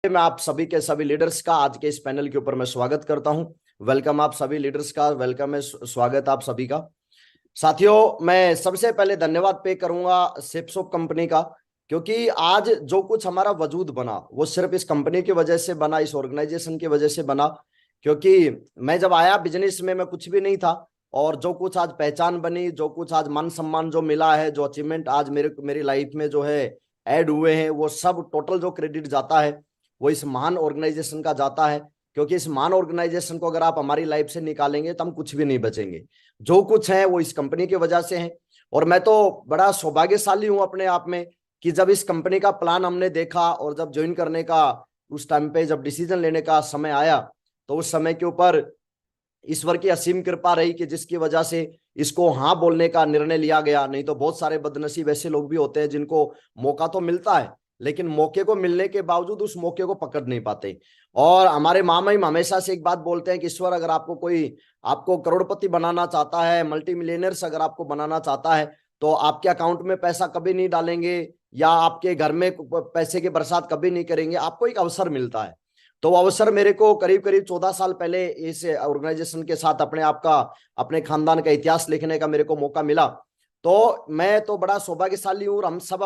मैं आप सभी के सभी लीडर्स का आज के इस पैनल के ऊपर मैं स्वागत करता हूं। वेलकम आप सभी लीडर्स का, वेलकम है, स्वागत आप सभी का। साथियों, मैं सबसे पहले धन्यवाद पे करूंगा सेप्सोप कंपनी का, क्योंकि आज जो कुछ हमारा वजूद बना वो सिर्फ इस कंपनी की वजह से बना, इस ऑर्गेनाइजेशन की वजह से बना। क्योंकि मैं जब आया बिजनेस में मैं कुछ भी नहीं था, और जो कुछ आज पहचान बनी, जो कुछ आज मान सम्मान जो मिला है, जो अचीवमेंट आज मेरी लाइफ में जो है ऐड हुए हैं, वो सब टोटल जो क्रेडिट जाता है वो इस महान ऑर्गेनाइजेशन का जाता है। क्योंकि इस महान ऑर्गेनाइजेशन को अगर आप हमारी लाइफ से निकालेंगे तो हम कुछ भी नहीं बचेंगे। जो कुछ है वो इस कंपनी की वजह से है। और मैं तो बड़ा सौभाग्यशाली हूं अपने आप में कि जब इस कंपनी का प्लान हमने देखा और जब ज्वाइन करने का उस टाइम पे जब डिसीजन लेने का समय आया, तो उस समय के ऊपर ईश्वर की असीम कृपा रही कि जिसकी वजह से इसको हाँ बोलने का निर्णय लिया गया। नहीं तो बहुत सारे बदनसीब ऐसे लोग भी होते हैं जिनको मौका तो मिलता है, लेकिन मौके को मिलने के बावजूद उस मौके को पकड़ नहीं पाते। और हमारे मामा ही हमेशा से एक बात बोलते हैं कि ईश्वर अगर आपको करोड़पति बनाना चाहता है, मल्टी मिलियनर्स अगर आपको बनाना चाहता है, तो आपके अकाउंट में पैसा कभी नहीं डालेंगे या आपके घर में पैसे की बरसात कभी नहीं करेंगे। आपको एक अवसर मिलता है। तो वो अवसर मेरे को करीब करीब 14 साल पहले इस ऑर्गेनाइजेशन के साथ अपने खानदान का इतिहास लिखने का मेरे को मौका मिला। तो मैं तो बड़ा सौभाग्यशाली हूँ और हम सब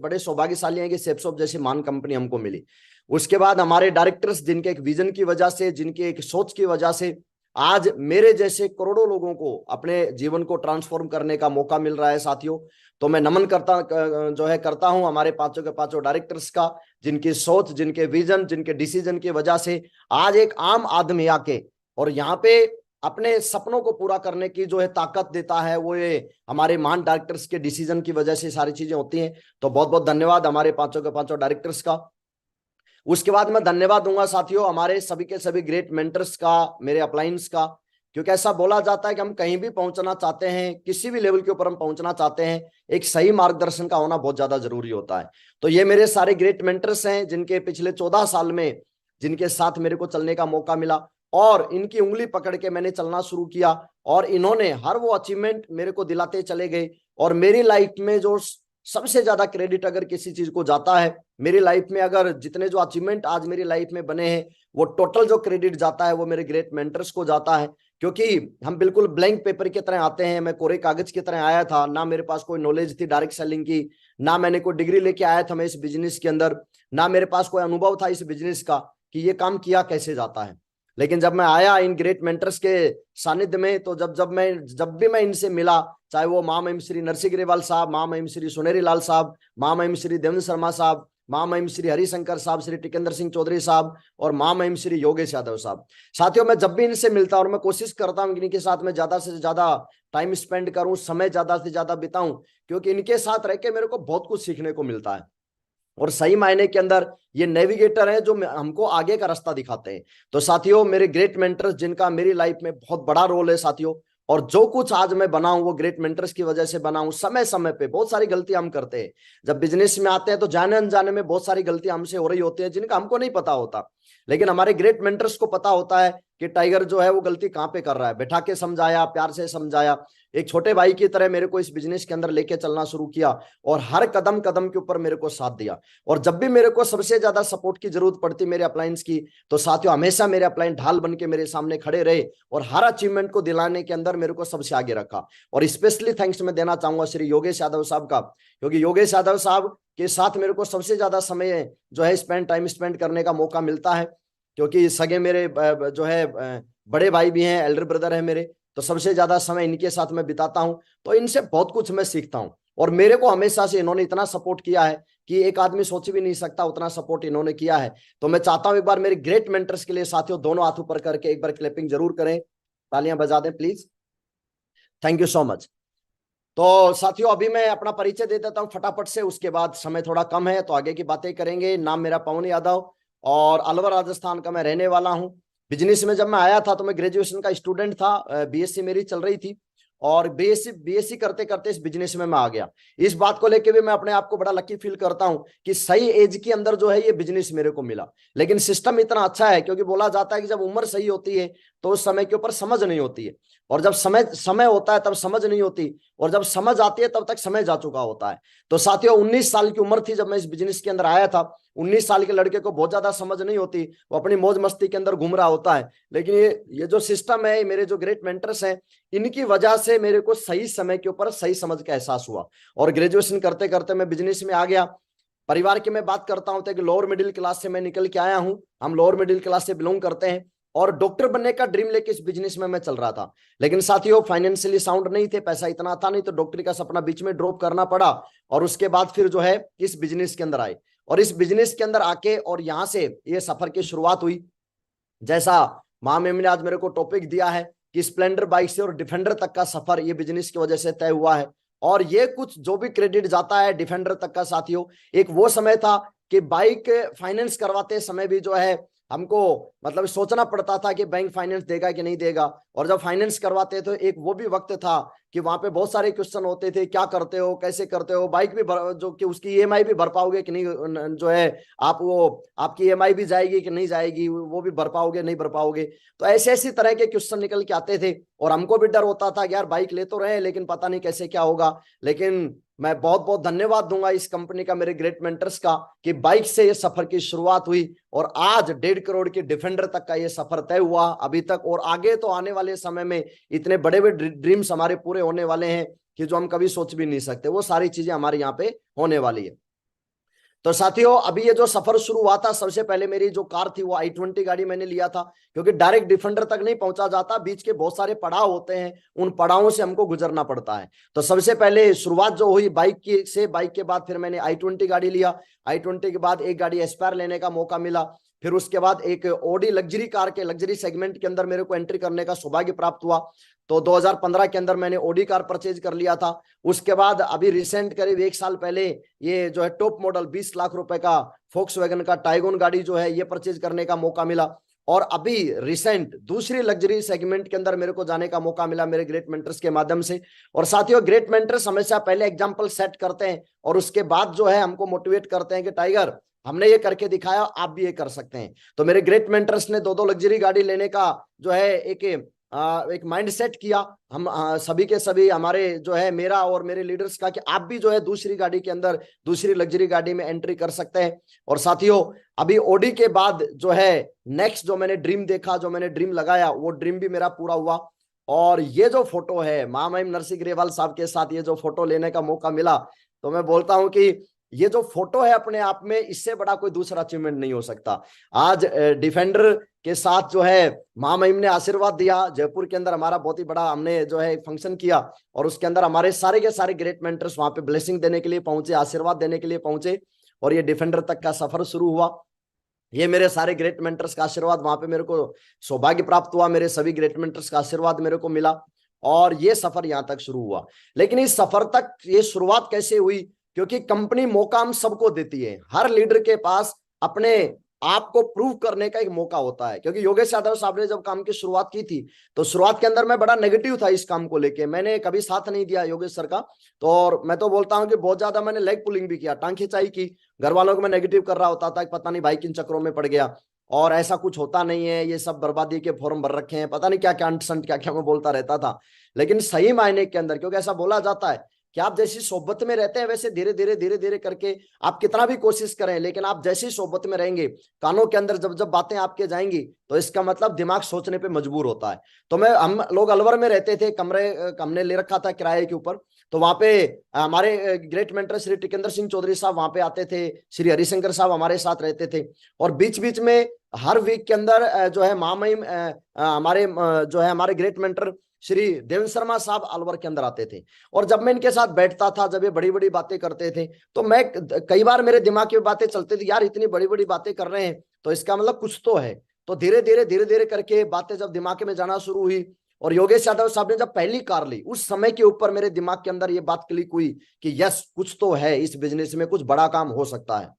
बड़े सौभाग्यशाली हैं कि सेप्सोप जैसी महान कंपनी हमको मिली। उसके बाद हमारे डायरेक्टर्स, जिनके एक विजन की वजह से, जिनके एक सोच की वजह से आज मेरे जैसे करोड़ों लोगों को अपने जीवन को ट्रांसफॉर्म करने का मौका मिल रहा है। साथियों, तो मैं नमन करता हूं हमारे पांचों के पांचों डायरेक्टर्स का, जिनकी सोच, जिनके विजन, जिनके डिसीजन की वजह से आज एक आम आदमी आके और यहाँ पे अपने सपनों को पूरा करने की जो है ताकत देता है, वो ये हमारे महान डायरेक्टर्स के डिसीजन की वजह से सारी चीजें होती हैं। तो बहुत बहुत धन्यवाद हमारे पांचों के पांचों डायरेक्टर्स का। उसके बाद मैं धन्यवाद दूंगा साथियों हमारे सभी के सभी ग्रेट मेंटर्स का, मेरे अपलाइंस का। क्योंकि ऐसा बोला जाता है कि हम कहीं भी पहुंचना चाहते हैं, किसी भी लेवल के ऊपर हम पहुंचना चाहते हैं, एक सही मार्गदर्शन का होना बहुत ज्यादा जरूरी होता है। तो ये मेरे सारे ग्रेट मेंटर्स हैं, जिनके पिछले 14 साल में जिनके साथ मेरे को चलने का मौका मिला और इनकी उंगली पकड़ के मैंने चलना शुरू किया, और इन्होंने हर वो अचीवमेंट मेरे को दिलाते चले गए। और मेरी लाइफ में जो सबसे ज्यादा क्रेडिट अगर किसी चीज को जाता है, मेरी लाइफ में अगर जितने जो अचीवमेंट आज मेरी लाइफ में बने हैं, वो टोटल जो क्रेडिट जाता है वो मेरे ग्रेट मेंटर्स को जाता है। क्योंकि हम बिल्कुल ब्लैंक पेपर की तरह आते हैं। मैं कोरे कागज की तरह आया था, ना मेरे पास कोई नॉलेज थी डायरेक्ट सेलिंग की, ना मैंने कोई डिग्री लेके आया था मैं इस बिजनेस के अंदर, ना मेरे पास कोई अनुभव था इस बिजनेस का कि ये काम किया कैसे जाता है। लेकिन जब मैं आया इन ग्रेट मेंटर्स के सानिध्य में, तो जब भी मैं इनसे मिला, चाहे वो महामहिम श्री नरसिंह ग्रेवाल साहब, महामहिम श्री सुनेरी लाल साहब, महामहिम श्री देवेंद्र शर्मा साहब, महामहिम श्री हरिशंकर साहब, श्री टिकेंद्र सिंह चौधरी साहब और महामहिम श्री योगेश यादव साहब। साथियों, मैं जब भी इनसे मिलता हूं और मैं कोशिश करता हूं कि इनके साथ मैं ज्यादा से ज्यादा टाइम स्पेंड करूं, समय ज्यादा से ज्यादा बिताऊं, क्योंकि इनके साथ रह के मेरे को बहुत कुछ सीखने को मिलता है। और सही मायने के अंदर ये नेविगेटर है जो हमको आगे का रास्ता दिखाते हैं। तो साथियों, मेरे ग्रेट मेंटर्स, जिनका मेरी लाइफ में बहुत बड़ा रोल है साथियों, और जो कुछ आज मैं बना हूं वो ग्रेट मेंटर्स की वजह से बना हूं। समय समय पे बहुत सारी गलतियां हम करते हैं, जब बिजनेस में आते हैं तो जाने अनजाने में बहुत सारी गलतियां हमसे हो रही होती है जिनका हमको नहीं पता होता। लेकिन हमारे ग्रेट मेंटर्स को पता होता है कि टाइगर जो है वो गलती कहां पे कर रहा है। बैठा के समझाया, प्यार से समझाया, एक छोटे भाई की तरह मेरे को इस बिजनेस के अंदर लेके चलना शुरू किया और हर कदम कदम के ऊपर मेरे को साथ दिया। और जब भी मेरे को सबसे ज्यादा सपोर्ट की जरूरत पड़ती मेरे अप्लायंस की, तो साथियों हमेशा मेरे अप्लायन ढाल बन के मेरे सामने खड़े रहे और हर अचीवमेंट को दिलाने के अंदर मेरे को सबसे आगे रखा। और स्पेशली थैंक्स मैं देना चाहूंगा श्री योगेश यादव साहब का, क्योंकि योगेश यादव साहब के साथ मेरे को सबसे ज्यादा समय जो है टाइम स्पेंड करने का मौका मिलता है। क्योंकि सगे मेरे जो है बड़े भाई भी हैं, एल्डर ब्रदर है मेरे, तो सबसे ज्यादा समय इनके साथ मैं बिताता हूं। तो इनसे बहुत कुछ मैं सीखता हूं। और मेरे को हमेशा से इन्होंने इतना सपोर्ट किया है कि एक आदमी सोच भी नहीं सकता उतना सपोर्ट इन्होंने किया है। तो मैं चाहता हूं एक बार मेरे ग्रेट मेंटर्स के लिए साथियों दोनों हाथ ऊपर करके एक बार क्लैपिंग जरूर करें, तालियां बजा दें please. Thank you so much. तो साथियों, अभी मैं अपना परिचय दे देता हूं फटाफट से, उसके बाद समय थोड़ा कम है तो आगे की बातें करेंगे। नाम मेरा पवन यादव और अलवर राजस्थान का मैं रहने वाला हूं। बिजनेस में जब मैं आया था तो मैं ग्रेजुएशन का स्टूडेंट था, बीएससी मेरी चल रही थी, और बीएससी करते करते इस बिजनेस में मैं आ गया। इस बात को लेके भी मैं अपने आप को बड़ा लकी फील करता हूं कि सही एज के अंदर जो है ये बिजनेस मेरे को मिला। लेकिन सिस्टम इतना अच्छा है, क्योंकि बोला जाता है कि जब उम्र सही होती है तो उस समय के ऊपर समझ नहीं होती है, और जब समय समय होता है तब समझ नहीं होती, और जब समझ आती है तब तक समय जा चुका होता है। तो साथियों 19 साल की उम्र थी जब मैं इस बिजनेस के अंदर आया था। 19 साल के लड़के को बहुत ज्यादा समझ नहीं होती, वो अपनी मौज मस्ती के अंदर घूम रहा होता है। लेकिन ये जो सिस्टम है, मेरे जो ग्रेट मेंटर्स हैं, इनकी वजह से मेरे को सही समय के ऊपर सही समझ का एहसास हुआ, और ग्रेजुएशन करते करते मैं बिजनेस में आ गया। परिवार की मैं बात करता हूं तो एक लोअर मिडिल क्लास से मैं निकल के आया हूं, हम लोअर मिडिल क्लास से बिलोंग करते हैं, और डॉक्टर बनने का ड्रीम लेके इस बिजनेस में मैं चल रहा था। लेकिन साथियों फाइनेंशियली साउंड नहीं थे, पैसा इतना था नहीं, तो डॉक्टरी का सपना बीच में ड्रॉप करना पड़ा, और उसके बाद फिर जो है इस बिजनेस के अंदर आए, और इस बिजनेस के अंदर आके और यहां से ये सफर की शुरुआत हुई। जैसा माँ मैम ने आज मेरे को टॉपिक दिया है कि स्प्लेंडर बाइक से और डिफेंडर तक का सफर ये बिजनेस की वजह से तय हुआ है, और ये कुछ जो भी क्रेडिट जाता है डिफेंडर तक का साथियों, एक वो समय था कि बाइक फाइनेंस करवाते समय भी जो है हमको मतलब सोचना पड़ता था कि बैंक फाइनेंस देगा कि नहीं देगा, और जब फाइनेंस करवाते तो एक वो भी वक्त था कि वहां पे बहुत सारे क्वेश्चन होते थे, क्या करते हो, कैसे करते हो, बाइक भी जो कि उसकी ईएमआई भी भर पाओगे कि नहीं, जो है आप वो आपकी ईएमआई भी जाएगी कि नहीं जाएगी, वो भी भर पाओगे नहीं भर पाओगे। तो ऐसे ऐसी तरह के क्वेश्चन निकल के आते थे, और हमको भी डर होता था कि यार बाइक ले तो रहे लेकिन पता नहीं कैसे क्या होगा। लेकिन मैं बहुत बहुत धन्यवाद दूंगा इस कंपनी का, मेरे ग्रेट मेंटर्स का, कि बाइक से ये सफर की शुरुआत हुई, और आज 1.5 करोड़ की डिफेंडर तक का ये सफर तय हुआ अभी तक, और आगे तो आने वाले समय में इतने बड़े बड़े ड्रीम्स हमारे पूरे होने वाले हैं कि जो हम कभी सोच भी नहीं सकते, वो सारी चीजें हमारे यहाँ पे होने वाली है। तो साथियों अभी ये जो सफर शुरू हुआ था, सबसे पहले मेरी जो कार थी वो i20 गाड़ी मैंने लिया था, क्योंकि डायरेक्ट डिफेंडर तक नहीं पहुंचा जाता, बीच के बहुत सारे पड़ाव होते हैं, उन पड़ावों से हमको गुजरना पड़ता है। तो सबसे पहले शुरुआत जो हुई बाइक की से, बाइक के बाद फिर मैंने i20 गाड़ी लिया, i20 के बाद एक गाड़ी एस्पायर लेने का मौका मिला, फिर उसके बाद एक ऑडी लग्जरी कार के लग्जरी सेगमेंट के अंदर मेरे को एंट्री करने का सौभाग्य प्राप्त हुआ। तो 2015 के अंदर मैंने ऑडी कार परचेज कर लिया था। उसके बाद अभी रिसेंट करीब 1 साल पहले ये जो है टॉप मॉडल 20 लाख रुपए का फोक्सवैगन का टाइगोन गाड़ी जो है ये परचेज करने का मौका मिला, और अभी रिसेंट दूसरी लग्जरी सेगमेंट के अंदर मेरे को जाने का मौका मिला मेरे ग्रेट मेंटर्स के माध्यम से। और साथियों ग्रेट मेंटर्स हमेशा पहले एग्जांपल सेट करते हैं, और उसके बाद जो है हमको मोटिवेट करते हैं कि टाइगर हमने ये करके दिखाया, आप भी ये कर सकते हैं। तो मेरे ग्रेट मेंटर्स ने 2-2 लग्जरी गाड़ी लेने का जो है एक माइंड सेट किया, हम सभी के सभी हमारे जो है मेरा और मेरे लीडर्स का, कि आप भी जो है दूसरी गाड़ी के अंदर दूसरी लग्जरी गाड़ी में एंट्री कर सकते हैं। और साथियों अभी ऑडी के बाद जो है नेक्स्ट जो मैंने ड्रीम देखा, जो मैंने ड्रीम लगाया, वो ड्रीम भी मेरा पूरा हुआ। और ये जो फोटो है माँ महिम नरसिंह ग्रेवाल साहब के साथ ये जो फोटो लेने का मौका मिला, तो मैं बोलता हूं कि ये जो फोटो है अपने आप में इससे बड़ा कोई दूसरा अचीवमेंट नहीं हो सकता। आज डिफेंडर के साथ जो है माँ महिम ने आशीर्वाद दिया, जयपुर के अंदर हमारा बहुत ही बड़ा हमने जो है फंक्शन किया, और उसके अंदर हमारे सारे के सारे ग्रेट मेंटर्स वहां पे ब्लेसिंग देने के लिए पहुंचे, आशीर्वाद देने के लिए पहुंचे, और ये डिफेंडर तक का सफर शुरू हुआ। ये मेरे सारे ग्रेट मेंटर्स का आशीर्वाद, वहां पे मेरे को सौभाग्य प्राप्त हुआ, मेरे सभी ग्रेट मेंटर्स का आशीर्वाद मेरे को मिला, और ये सफर यहां तक शुरू हुआ। लेकिन इस सफर तक ये शुरुआत कैसे हुई, क्योंकि कंपनी मौका हम सबको देती है, हर लीडर के पास अपने आपको प्रूव करने का एक मौका होता है। क्योंकि योगेश यादव साहब ने जब काम की शुरुआत की थी, तो शुरुआत के अंदर मैं बड़ा नेगेटिव था इस काम को लेके, मैंने कभी साथ नहीं दिया योगेश सर का। तो और मैं तो बोलता हूं कि बहुत ज्यादा मैंने लेग पुलिंग भी किया, टांग खिंचाई की, घर वालों को मैं नेगेटिव कर रहा होता था कि पता नहीं भाई किन चक्रों में पड़ गया, और ऐसा कुछ होता नहीं है, ये सब बर्बादी के फॉर्म भर रखे हैं, पता नहीं क्या क्या अंट संट क्या क्या मैं बोलता रहता था। लेकिन सही मायने के अंदर, क्योंकि ऐसा बोला जाता है कि आप जैसी सोबत में रहते हैं वैसे धीरे धीरे करके आप कितना भी कोशिश करें, लेकिन आप जैसी सोबत में रहेंगे, कानों के अंदर जब जब बातें आपके जाएंगी, तो इसका मतलब दिमाग सोचने पे मजबूर होता है। तो हम लोग अलवर में रहते थे, कमरे हमने ले रखा था किराए के ऊपर, तो वहां पे हमारे ग्रेट मेंटर श्री टिकेंद्र सिंह चौधरी साहब वहां पे आते थे, श्री हरिशंकर साहब हमारे साथ रहते थे, और बीच बीच में हर वीक के अंदर जो है महामहिम हमारे जो है हमारे ग्रेट मेंटर श्री देवेंद्र शर्मा साहब अलवर के अंदर आते थे। और जब मैं इनके साथ बैठता था, जब ये बड़ी बड़ी बातें करते थे, तो मैं कई बार मेरे दिमाग की बातें चलती थी, यार इतनी बड़ी बड़ी बातें कर रहे हैं तो इसका मतलब कुछ तो है। तो धीरे धीरे करके बातें जब दिमाग में जाना शुरू हुई, और योगेश यादव साहब ने जब पहली कार ली, उस समय के ऊपर मेरे दिमाग के अंदर ये बात क्लिक हुई कि यस कुछ तो है इस बिजनेस में, कुछ बड़ा काम हो सकता है।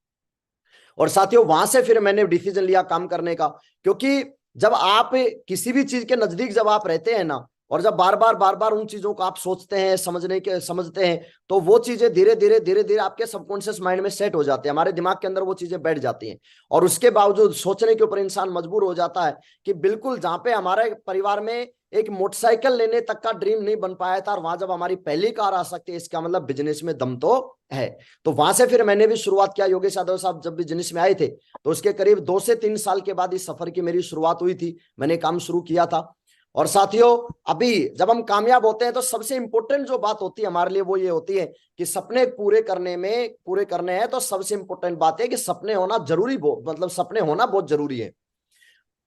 और साथियों वहां से फिर मैंने डिसीजन लिया काम करने का, क्योंकि जब आप किसी भी चीज के नजदीक जब आप रहते हैं ना, और जब बार बार उन चीजों को आप सोचते हैं, समझते हैं, तो वो चीजें धीरे धीरे आपके सबकॉन्शियस माइंड में सेट हो जाती है, हमारे दिमाग के अंदर वो चीजें बैठ जाती हैं। और उसके बावजूद सोचने के ऊपर इंसान मजबूर हो जाता है कि बिल्कुल जहां पे हमारे परिवार में एक मोटरसाइकिल लेने तक का ड्रीम नहीं बन पाया था, और वहां जब हमारी पहली कार आ सकती है, इसका मतलब बिजनेस में दम तो है। तो वहां से फिर मैंने भी शुरुआत किया। योगेश यादव साहब जब बिजनेस में आए थे, तो उसके करीब 2 से 3 साल के बाद इस सफर की मेरी शुरुआत हुई थी, मैंने काम शुरू किया था। और साथियों, अभी जब हम कामयाब होते हैं तो सबसे इंपॉर्टेंट जो बात होती है हमारे लिए वो ये होती है कि सपने पूरे करने हैं, तो सबसे इंपॉर्टेंट बात है कि सपने होना जरूरी, मतलब सपने होना बहुत जरूरी है।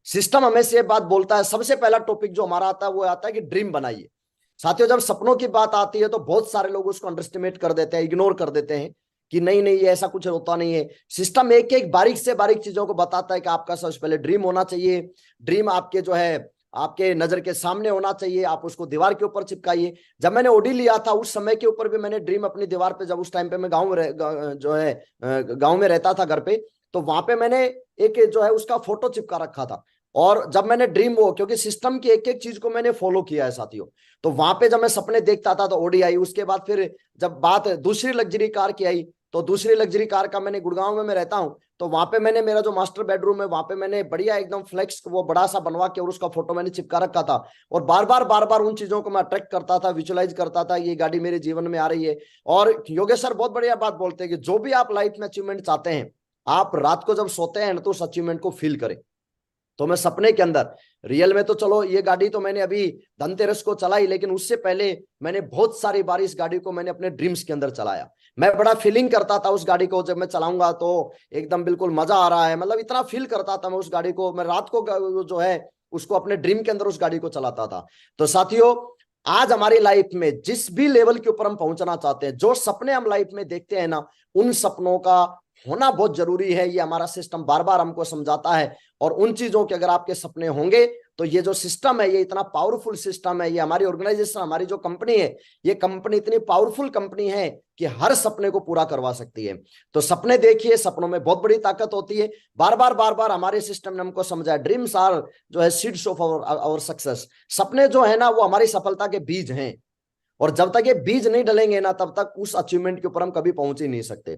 सिस्टम हमें से ये बात बोलता है, सबसे पहला टॉपिक जो हमारा आता है वो आता है कि ड्रीम बनाइए। साथियों, जब सपनों की बात आती है तो बहुत सारे लोग उसको अंडरस्टिमेट कर देते हैं, इग्नोर कर देते हैं कि नहीं नहीं, ये ऐसा कुछ होता नहीं है। सिस्टम एक एक बारीक से बारीक चीजों को बताता है कि आपका सबसे पहले ड्रीम होना चाहिए। ड्रीम आपके जो है आपके नजर के सामने होना चाहिए, आप उसको दीवार के ऊपर चिपकाइए। जब मैंने ओडी लिया था उस समय के ऊपर भी मैंने ड्रीम अपनी दीवार पे, जब उस टाइम पे मैं जो है गाँव में रहता था घर पे, तो वहां पे मैंने एक जो है उसका फोटो चिपका रखा था। और जब मैंने ड्रीम वो, क्योंकि सिस्टम की एक एक चीज को मैंने फॉलो किया है साथियों, तो वहां पे जब मैं सपने देखता था तो ओडी आई। उसके बाद फिर जब बात दूसरी लग्जरी कार की आई, तो दूसरी लग्जरी कार का, मैंने गुड़गांव में मैं रहता हूँ, तो वहां पे मैंने मेरा जो मास्टर बेडरूम है वहां पे मैंने बढ़िया एकदम फ्लेक्स वो बड़ा सा बनवा के और उसका फोटो मैंने चिपका रखा था। और बार बार उन चीजों को मैं अट्रैक्ट करता था, विजुअलाइज करता था, ये गाड़ी मेरे जीवन में आ रही है। और योगेश सर बहुत बढ़िया बात बोलते हैं कि जो भी आप लाइफ में अचीवमेंट चाहते हैं, आप रात को जब सोते हैं तो उस अचीवमेंट को फील करें। तो मैं सपने के अंदर, रियल में तो चलो ये गाड़ी तो मैंने अभी धनतेरस को चलाई, लेकिन उससे पहले मैंने बहुत सारी बार इस गाड़ी को मैंने अपने ड्रीम्स के अंदर चलाया। मैं बड़ा फीलिंग करता था उस गाड़ी को, जब मैं चलाऊंगा तो एकदम बिल्कुल मजा आ रहा है, मतलब इतना फील करता था मैं उस गाड़ी को। मैं रात को जो है उसको अपने ड्रीम के अंदर उस गाड़ी को चलाता था। तो साथियों, आज हमारी लाइफ में जिस भी लेवल के ऊपर हम पहुंचना चाहते हैं, जो सपने हम लाइफ में देखते हैं ना, उन सपनों का होना बहुत जरूरी है। ये हमारा सिस्टम बार बार हमको समझाता है। और उन चीजों के अगर आपके सपने होंगे तो ये जो सिस्टम है, ये इतना पावरफुल सिस्टम है, ये हमारी ऑर्गेनाइजेशन, हमारी जो कंपनी है, ये कंपनी इतनी पावरफुल कंपनी है कि हर सपने को पूरा करवा सकती है। तो सपने देखिए, सपनों में बहुत बड़ी ताकत होती है। बार बार हमारे सिस्टम ने हमको समझाया, ड्रीम्स आर जो है सीड्स ऑफ आवर सक्सेस। सपने जो है ना वो हमारी सफलता के बीज हैं, और जब तक ये बीज नहीं डलेंगे ना, तब तक उस अचीवमेंट के ऊपर हम कभी पहुंच ही नहीं सकते।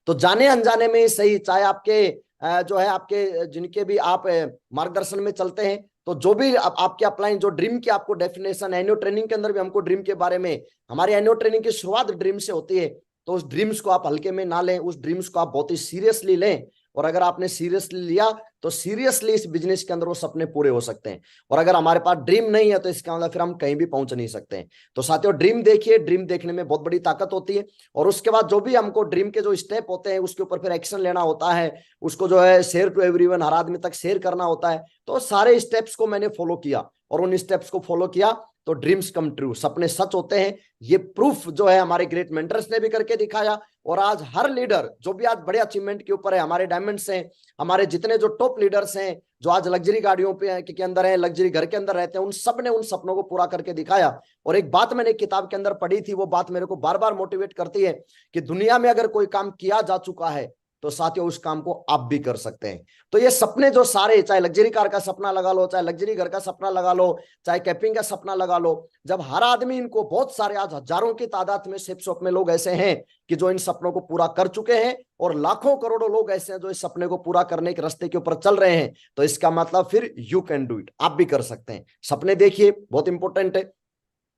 तो जाने अनजाने में सही, चाहे आपके जो है आपके जिनके भी आप मार्गदर्शन में चलते हैं, तो जो भी आपके अपलाइन, जो ड्रीम की आपको डेफिनेशन, एनुअल ट्रेनिंग के अंदर भी हमको ड्रीम के बारे में, हमारी एनुअल ट्रेनिंग की शुरुआत ड्रीम से होती है। तो उस ड्रीम्स को आप हल्के में ना लें, उस ड्रीम्स को आप बहुत ही सीरियसली लें। और अगर आपने सीरियसली लिया तो सीरियसली इस बिजनेस के अंदर वो सपने पूरे हो सकते हैं। और अगर हमारे पास ड्रीम नहीं है तो इसका मतलब फिर हम कहीं भी पहुंच नहीं सकते हैं। तो साथियों, ड्रीम देखिए, ड्रीम देखने में बहुत बड़ी ताकत होती है। और उसके बाद जो भी हमको ड्रीम के जो स्टेप होते हैं उसके ऊपर फिर एक्शन लेना होता है, उसको जो है शेयर टू एवरीवन, हर आदमी तक शेयर करना होता है। तो सारे स्टेप्स को मैंने फॉलो किया, और उन स्टेप्स को फॉलो किया तो ड्रीम्स कम ट्रू, सपने सच होते हैं। ये प्रूफ जो है हमारे ग्रेट मेंटर्स ने भी करके दिखाया। और आज हर लीडर जो भी आज बड़े अचीवमेंट के ऊपर है, हमारे डायमंड्स हैं, हमारे जितने जो टॉप लीडर्स हैं, जो आज लग्जरी गाड़ियों पे के अंदर हैं, लग्जरी घर के अंदर रहते हैं, उन सब ने उन सपनों को पूरा करके दिखाया। और एक बात मैंने किताब के अंदर पढ़ी थी, वो बात मेरे को बार बार मोटिवेट करती है कि दुनिया में अगर कोई काम किया जा चुका है तो साथियों उस काम को आप भी कर सकते हैं। तो ये सपने जो सारे, चाहे लग्जरी कार का सपना लगा लो, चाहे लग्जरी घर का सपना लगा लो, चाहे कैपिंग का सपना लगा लो, जब हर आदमी इनको, बहुत सारे आज हजारों की तादाद में शिप शॉप में लोग ऐसे हैं कि जो इन सपनों को पूरा कर चुके हैं, और लाखों करोड़ों लोग ऐसे हैं जो इस सपने को पूरा करने के रास्ते के ऊपर चल रहे हैं। तो इसका मतलब फिर यू कैन डू इट, आप भी कर सकते हैं। सपने देखिए, बहुत इंपॉर्टेंट है।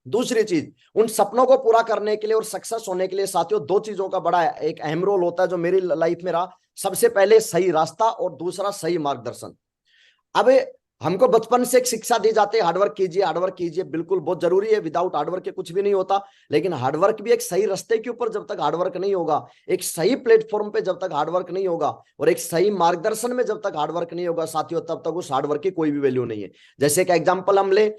दूसरी चीज, उन सपनों को पूरा करने के लिए और सक्सेस होने के लिए साथियों, दो चीजों का बड़ा एक अहम रोल होता है जो मेरी लाइफ में रहा। सबसे पहले सही रास्ता, और दूसरा सही मार्गदर्शन। अब हमको बचपन से एक शिक्षा दी जाती है, हार्डवर्क कीजिए, हार्डवर्क कीजिए, बिल्कुल बहुत जरूरी है, विदाउट हार्डवर्क के कुछ भी नहीं होता। लेकिन हार्डवर्क भी एक सही रास्ते के ऊपर जब तक हार्डवर्क नहीं होगा, एक सही प्लेटफॉर्म पे जब तक हार्डवर्क नहीं होगा, और एक सही मार्गदर्शन में जब तक हार्डवर्क नहीं होगा साथियों, तब तक उस हार्डवर्क की कोई भी वैल्यू नहीं है। जैसे एक एग्जाम्पल हम ले,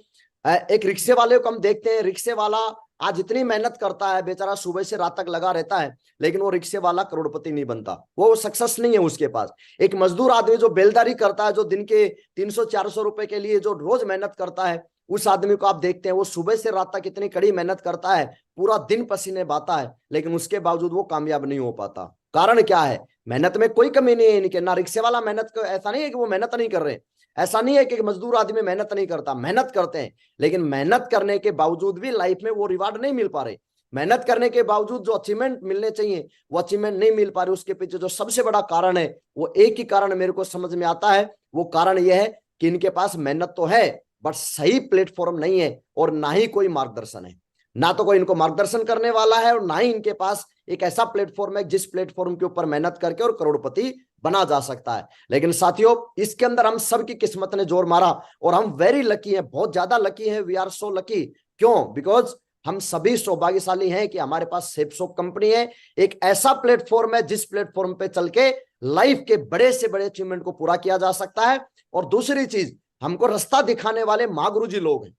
एक रिक्शे वाले को हम देखते हैं, रिक्शे वाला आज इतनी मेहनत करता है, बेचारा सुबह से रात तक लगा रहता है, लेकिन वो रिक्शे वाला करोड़पति नहीं बनता, वो सक्सेस नहीं है उसके पास। एक मजदूर आदमी जो बेलदारी करता है, जो दिन के 300-400 रुपए के लिए जो रोज मेहनत करता है, उस आदमी को आप देखते हैं, वो सुबह से रात तक इतनी कड़ी मेहनत करता है, पूरा दिन पसीने बहाता है, लेकिन उसके बावजूद वो कामयाब नहीं हो पाता। कारण क्या है? मेहनत में कोई कमी नहीं है इनके, ना रिक्शे वाला मेहनत, ऐसा नहीं है कि वो मेहनत नहीं कर रहे, ऐसा नहीं है कि मजदूर आदमी मेहनत नहीं करता, मेहनत करते हैं, लेकिन मेहनत करने के बावजूद भी लाइफ में वो रिवार्ड नहीं मिल पा रहे। मेहनत करने के बावजूद जो अचीवमेंट मिलने चाहिए वो अचीवमेंट नहीं मिल पा रहे। उसके पीछे जो सबसे बड़ा कारण है वो एक ही कारण मेरे को समझ में आता है, वो कारण यह है कि इनके पास मेहनत तो है बट सही प्लेटफॉर्म नहीं है और ना ही कोई मार्गदर्शन है। ना तो कोई इनको मार्गदर्शन करने वाला है और ना ही इनके पास एक ऐसा प्लेटफॉर्म है जिस प्लेटफॉर्म के ऊपर मेहनत करके और करोड़पति बना जा सकता है। लेकिन साथियों इसके अंदर हम सबकी किस्मत ने जोर मारा और हम वेरी लकी हैं, बहुत ज्यादा लकी हैं। We are so lucky. क्यों? बिकॉज हम सभी सौभाग्यशाली हैं कि हमारे पास सेपसॉप कंपनी है, एक ऐसा प्लेटफॉर्म है जिस प्लेटफॉर्म पे चल के लाइफ के बड़े से बड़े अचीवमेंट को पूरा किया जा सकता है। और दूसरी चीज, हमको रास्ता दिखाने वाले महागुरु जी लोग हैं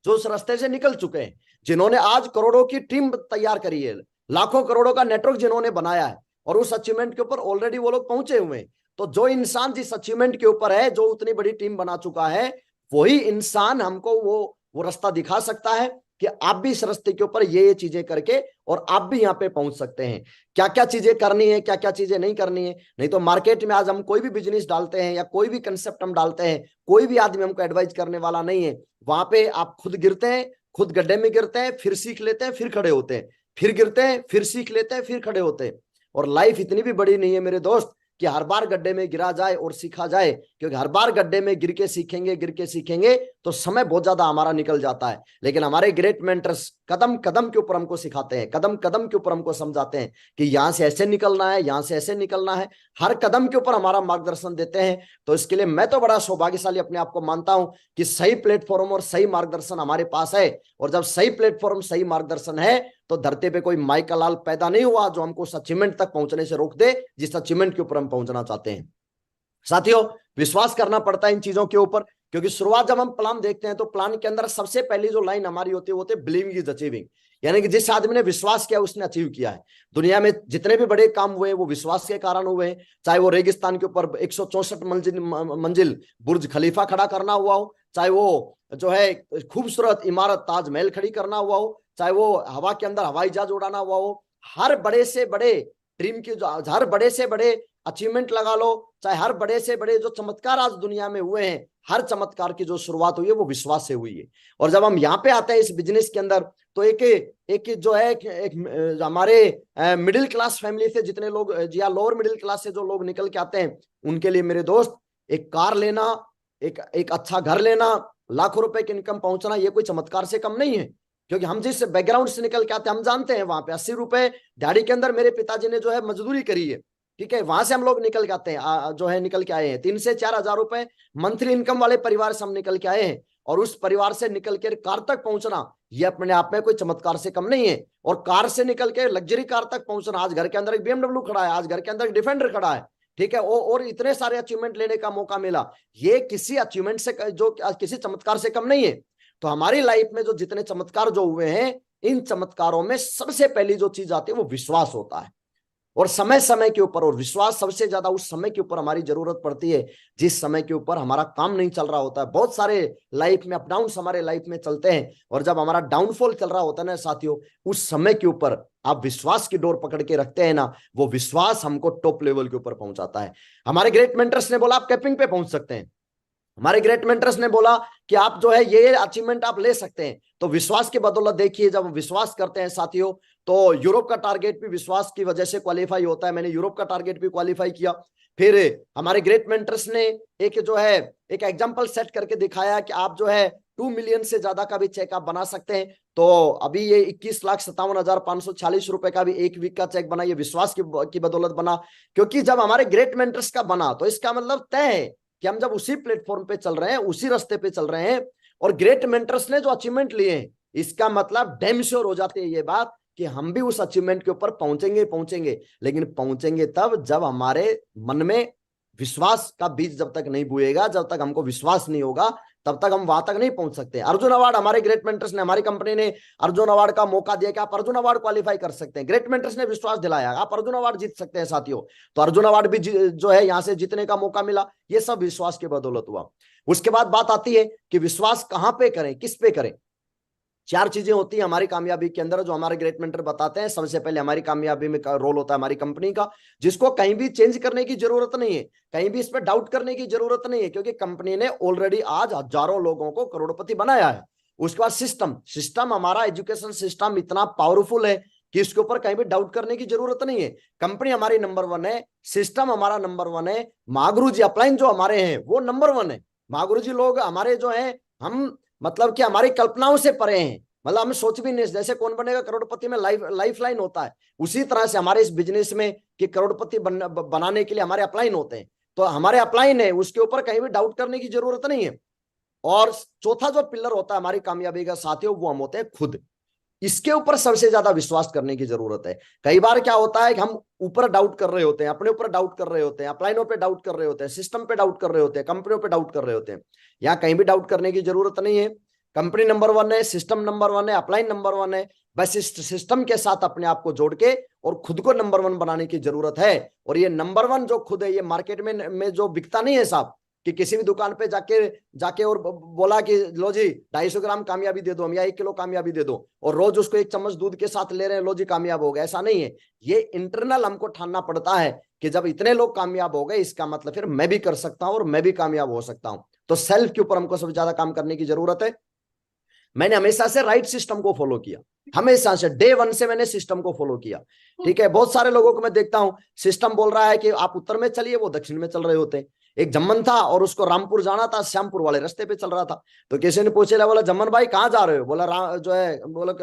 जो उस रास्ते से निकल चुके हैं, जिन्होंने आज करोड़ों की टीम तैयार करी है, लाखों करोड़ों का नेटवर्क जिन्होंने बनाया है और उस अचीवमेंट के ऊपर ऑलरेडी वो लोग पहुंचे हुए हैं। तो जो इंसान जिस अचीवमेंट के ऊपर है, जो उतनी बड़ी टीम बना चुका है, वही इंसान हमको वो रास्ता दिखा सकता है कि आप भी इस रास्ते के ऊपर ये चीजें करके और आप भी यहाँ पे पहुंच सकते हैं। क्या क्या चीजें करनी है, क्या क्या चीजें नहीं करनी है। नहीं तो मार्केट में आज हम कोई भी बिजनेस डालते हैं या कोई भी कंसेप्ट हम डालते हैं, कोई भी आदमी हमको एडवाइज करने वाला नहीं है। वहां पे आप खुद गिरते हैं, खुद गड्ढे में गिरते हैं, फिर सीख लेते हैं, फिर खड़े होते हैं, फिर गिरते हैं, फिर सीख लेते हैं, फिर खड़े होते हैं। और लाइफ इतनी भी बड़ी नहीं है मेरे दोस्त कि हर बार गड्ढे में गिरा जाए और सीखा जाए, क्योंकि हर बार गड्ढे में गिर के सीखेंगे तो समय बहुत ज्यादा हमारा निकल जाता है। लेकिन हमारे ग्रेट मेंटर्स कदम कदम के ऊपर हमको सिखाते हैं, कदम कदम के ऊपर हमको समझाते हैं कि यहां से ऐसे निकलना है, यहां से ऐसे निकलना है, हर कदम के ऊपर हमारा मार्गदर्शन देते हैं। तो इसके लिए मैं तो बड़ा सौभाग्यशाली अपने आप को मानता हूं कि सही प्लेटफॉर्म और सही मार्गदर्शन हमारे पास है। और जब सही प्लेटफॉर्म सही मार्गदर्शन है तो धरती पे कोई माई का लाल पैदा नहीं हुआ जो हमको उस अचीवमेंट तक पहुंचने से रोक दे जिस अचीवमेंट के ऊपर हम पहुंचना चाहते हैं। साथियों विश्वास करना पड़ता है इन चीजों के ऊपर, क्योंकि शुरुआत जब हम प्लान देखते हैं तो प्लान के अंदर सबसे पहली जो लाइन हमारी होती है वो होती है बिलीविंग इज अचीविंग, यानी कि जिस आदमी ने विश्वास किया उसने अचीव किया है। दुनिया में जितने भी बड़े काम हुए वो विश्वास के कारण हुए हैं, चाहे वो रेगिस्तान के ऊपर 164 मंजिल बुर्ज खलीफा खड़ा करना हुआ हो, चाहे वो जो है खूबसूरत इमारत ताजमहल खड़ी करना हुआ हो, चाहे वो हवा के अंदर हवाई जहाज उड़ाना हुआ हो। हर बड़े से बड़े ड्रीम की जो हर बड़े से बड़े अचीवमेंट लगा लो, चाहे हर बड़े से बड़े जो चमत्कार आज दुनिया में हुए हैं, हर चमत्कार की जो शुरुआत हुई है वो विश्वास से हुई है। और जब हम यहाँ पे आते हैं इस बिजनेस के अंदर तो एक जो है एक हमारे मिडिल क्लास फैमिली से जितने लोग या लोअर मिडिल क्लास से जो लोग निकल के आते हैं उनके लिए मेरे दोस्त एक कार लेना, एक अच्छा घर लेना, लाखों रुपए की इनकम पहुंचना, ये कोई चमत्कार से कम नहीं है। क्योंकि हम जिस बैकग्राउंड से निकल के आते हैं हम जानते हैं वहां पे 80 रुपए दिहाड़ी के अंदर मेरे पिताजी ने जो है मजदूरी करी है, ठीक है, वहां से हम लोग निकल के आते हैं, जो है निकल के आए हैं। 3 से 4 हजार रुपए मंथली इनकम वाले परिवार से हम निकल के आए हैं और उस परिवार से निकल के कार तक पहुंचना ये अपने आप में कोई चमत्कार से कम नहीं है। और कार से निकल के लग्जरी कार तक पहुंचना, आज घर के अंदर एक BMW खड़ा है, आज घर के अंदर एक डिफेंडर खड़ा है, ठीक है, और इतने सारे अचीवमेंट लेने का मौका मिला, ये किसी अचीवमेंट से जो किसी चमत्कार से कम नहीं है। तो हमारी लाइफ में जो जितने चमत्कार जो हुए हैं, इन चमत्कारों में सबसे पहली जो चीज आती है वो विश्वास होता है। और समय समय के ऊपर, और विश्वास सबसे ज्यादा उस समय के ऊपर हमारी जरूरत पड़ती है जिस समय के ऊपर हमारा काम नहीं चल रहा होता है। बहुत सारे लाइफ में अप डाउन हमारे लाइफ में चलते हैं और जब हमारा डाउनफॉल चल रहा होता है ना साथियों, उस समय के ऊपर आप विश्वास की डोर पकड़ के रखते हैं ना, वो विश्वास हमको टॉप लेवल के ऊपर पहुंचाता है। हमारे ग्रेट मेंटर्स ने बोला आप कैपिंग पे पहुंच सकते हैं, हमारे ग्रेट मेंटर्स ने बोला कि आप जो है ये अचीवमेंट आप ले सकते हैं। तो विश्वास की बदौलत देखिए, जब हम विश्वास करते हैं साथियों तो यूरोप का टारगेट भी विश्वास की वजह से क्वालिफाई होता है। मैंने यूरोप का टारगेट भी क्वालिफाई किया। फिर हमारे ग्रेट मेंटर्स ने एक जो है एक एग्जांपल सेट करके दिखाया कि आप जो है 2 मिलियन से ज्यादा का भी चेक आप बना सकते हैं। तो अभी ये 21,57,546 रुपए का भी एक वीक का चेक बना, ये विश्वास की बदौलत बना। क्योंकि जब हमारे ग्रेट मेंटर्स का बना तो इसका मतलब तय है कि हम जब उसी प्लेटफॉर्म पे चल रहे हैं, उसी रास्ते पे चल रहे हैं और ग्रेट मेंटर्स ने जो अचीवमेंट लिए हैं, इसका मतलब डैम श्योर हो जाती है ये बात कि हम भी उस अचीवमेंट के ऊपर पहुंचेंगे। लेकिन पहुंचेंगे तब जब हमारे मन में विश्वास का बीज जब तक नहीं बुएगा, जब तक हमको विश्वास नहीं होगा, तब तक हम वहां तक नहीं पहुंच सकते। अर्जुन अवार्ड हमारे ग्रेट मेंटर्स ने, हमारी कंपनी ने अर्जुन अवार्ड का मौका दिया कि आप अर्जुन अवार्ड क्वालिफाई कर सकते हैं। ग्रेट मेंटर्स ने विश्वास दिलाया आप अर्जुन अवार्ड जीत सकते हैं साथियों। तो अर्जुन अवार्ड भी जो है यहां से जीतने का मौका मिला, ये सब विश्वास की बदौलत हुआ। उसके बाद बात आती है कि विश्वास कहां पे करें, किस पे करें। चार चीजें होती है हमारी कामयाबी के अंदर जो हमारे ग्रेट मेंटर बताते हैं। सबसे पहले हमारी कामयाबी में रोल होता है हमारी कंपनी का, जिसको कहीं भी चेंज करने की जरूरत नहीं है, कहीं भी इस पर डाउट करने की जरूरत नहीं है, क्योंकि कंपनी ने ऑलरेडी आज हजारों लोगों को करोड़पति बनाया है। उसके बाद सिस्टम, सिस्टम हमारा एजुकेशन सिस्टम इतना पावरफुल है कि इसके ऊपर कहीं भी डाउट करने की जरूरत नहीं है। कंपनी हमारी नंबर 1 है, सिस्टम हमारा नंबर 1 है, महागुरु जी अपलाइन जो हमारे हैं वो नंबर 1 है। महागुरु जी लोग हमारे जो हैं, हम मतलब कि हमारी कल्पनाओं से परे हैं, मतलब हम सोच भी नहीं, जैसे कौन बनेगा करोड़पति में लाइफ लाइन होता है, उसी तरह से हमारे इस बिजनेस में कि करोड़पति बनाने के लिए हमारे अपलाइन होते हैं। तो हमारे अपलाइन है, उसके ऊपर कहीं भी डाउट करने की जरूरत नहीं है। और चौथा जो पिलर होता है हमारी कामयाबी का साथियों, वो हम होते हैं खुद। इसके ऊपर सबसे ज्यादा विश्वास करने की जरूरत है। कई बार क्या होता है कि हम ऊपर डाउट कर रहे होते हैं, अपने ऊपर डाउट कर रहे होते हैं, अपलाइनों पे डाउट कर रहे होते हैं, सिस्टम पे डाउट कर रहे होते हैं, कंपनियों पे डाउट कर रहे होते हैं। यहाँ कहीं भी डाउट करने की जरूरत नहीं है। कंपनी नंबर 1 है, सिस्टम नंबर 1 है, अपलाइन नंबर 1 है। बस इस सिस्टम के साथ अपने आप को जोड़ के और खुद को नंबर 1 बनाने की जरूरत है। और ये नंबर 1 जो खुद है, ये मार्केट में जो बिकता नहीं है साहब, कि किसी भी दुकान पे जाके जाके और बोला कि लो जी 250 ग्राम कामयाबी दे दो हम, या 1 किलो कामयाबी दे दो, और रोज उसको 1 चम्मच दूध के साथ ले रहे हैं, लो जी कामयाब हो गए। ऐसा नहीं है। ये इंटरनल हमको ठानना पड़ता है कि जब इतने लोग कामयाब हो गए, इसका मतलब फिर मैं भी कर सकता हूं और मैं भी कामयाब हो सकता हूं। तो सेल्फ के ऊपर हमको सबसे ज्यादा काम करने की जरूरत है। मैंने हमेशा से राइट सिस्टम को फॉलो किया, हमेशा से डे 1 से मैंने सिस्टम को फॉलो किया। ठीक है, बहुत सारे लोगों को मैं देखता हूं, सिस्टम बोल रहा है कि आप उत्तर में चलिए, वो दक्षिण में चल रहे होते हैं। एक जम्मन था और उसको रामपुर जाना था, श्यामपुर वाले रास्ते पे चल रहा था। तो किसी ने पूछे, बोला जम्मन भाई कहाँ जा रहे हो? बोला जो है, बोला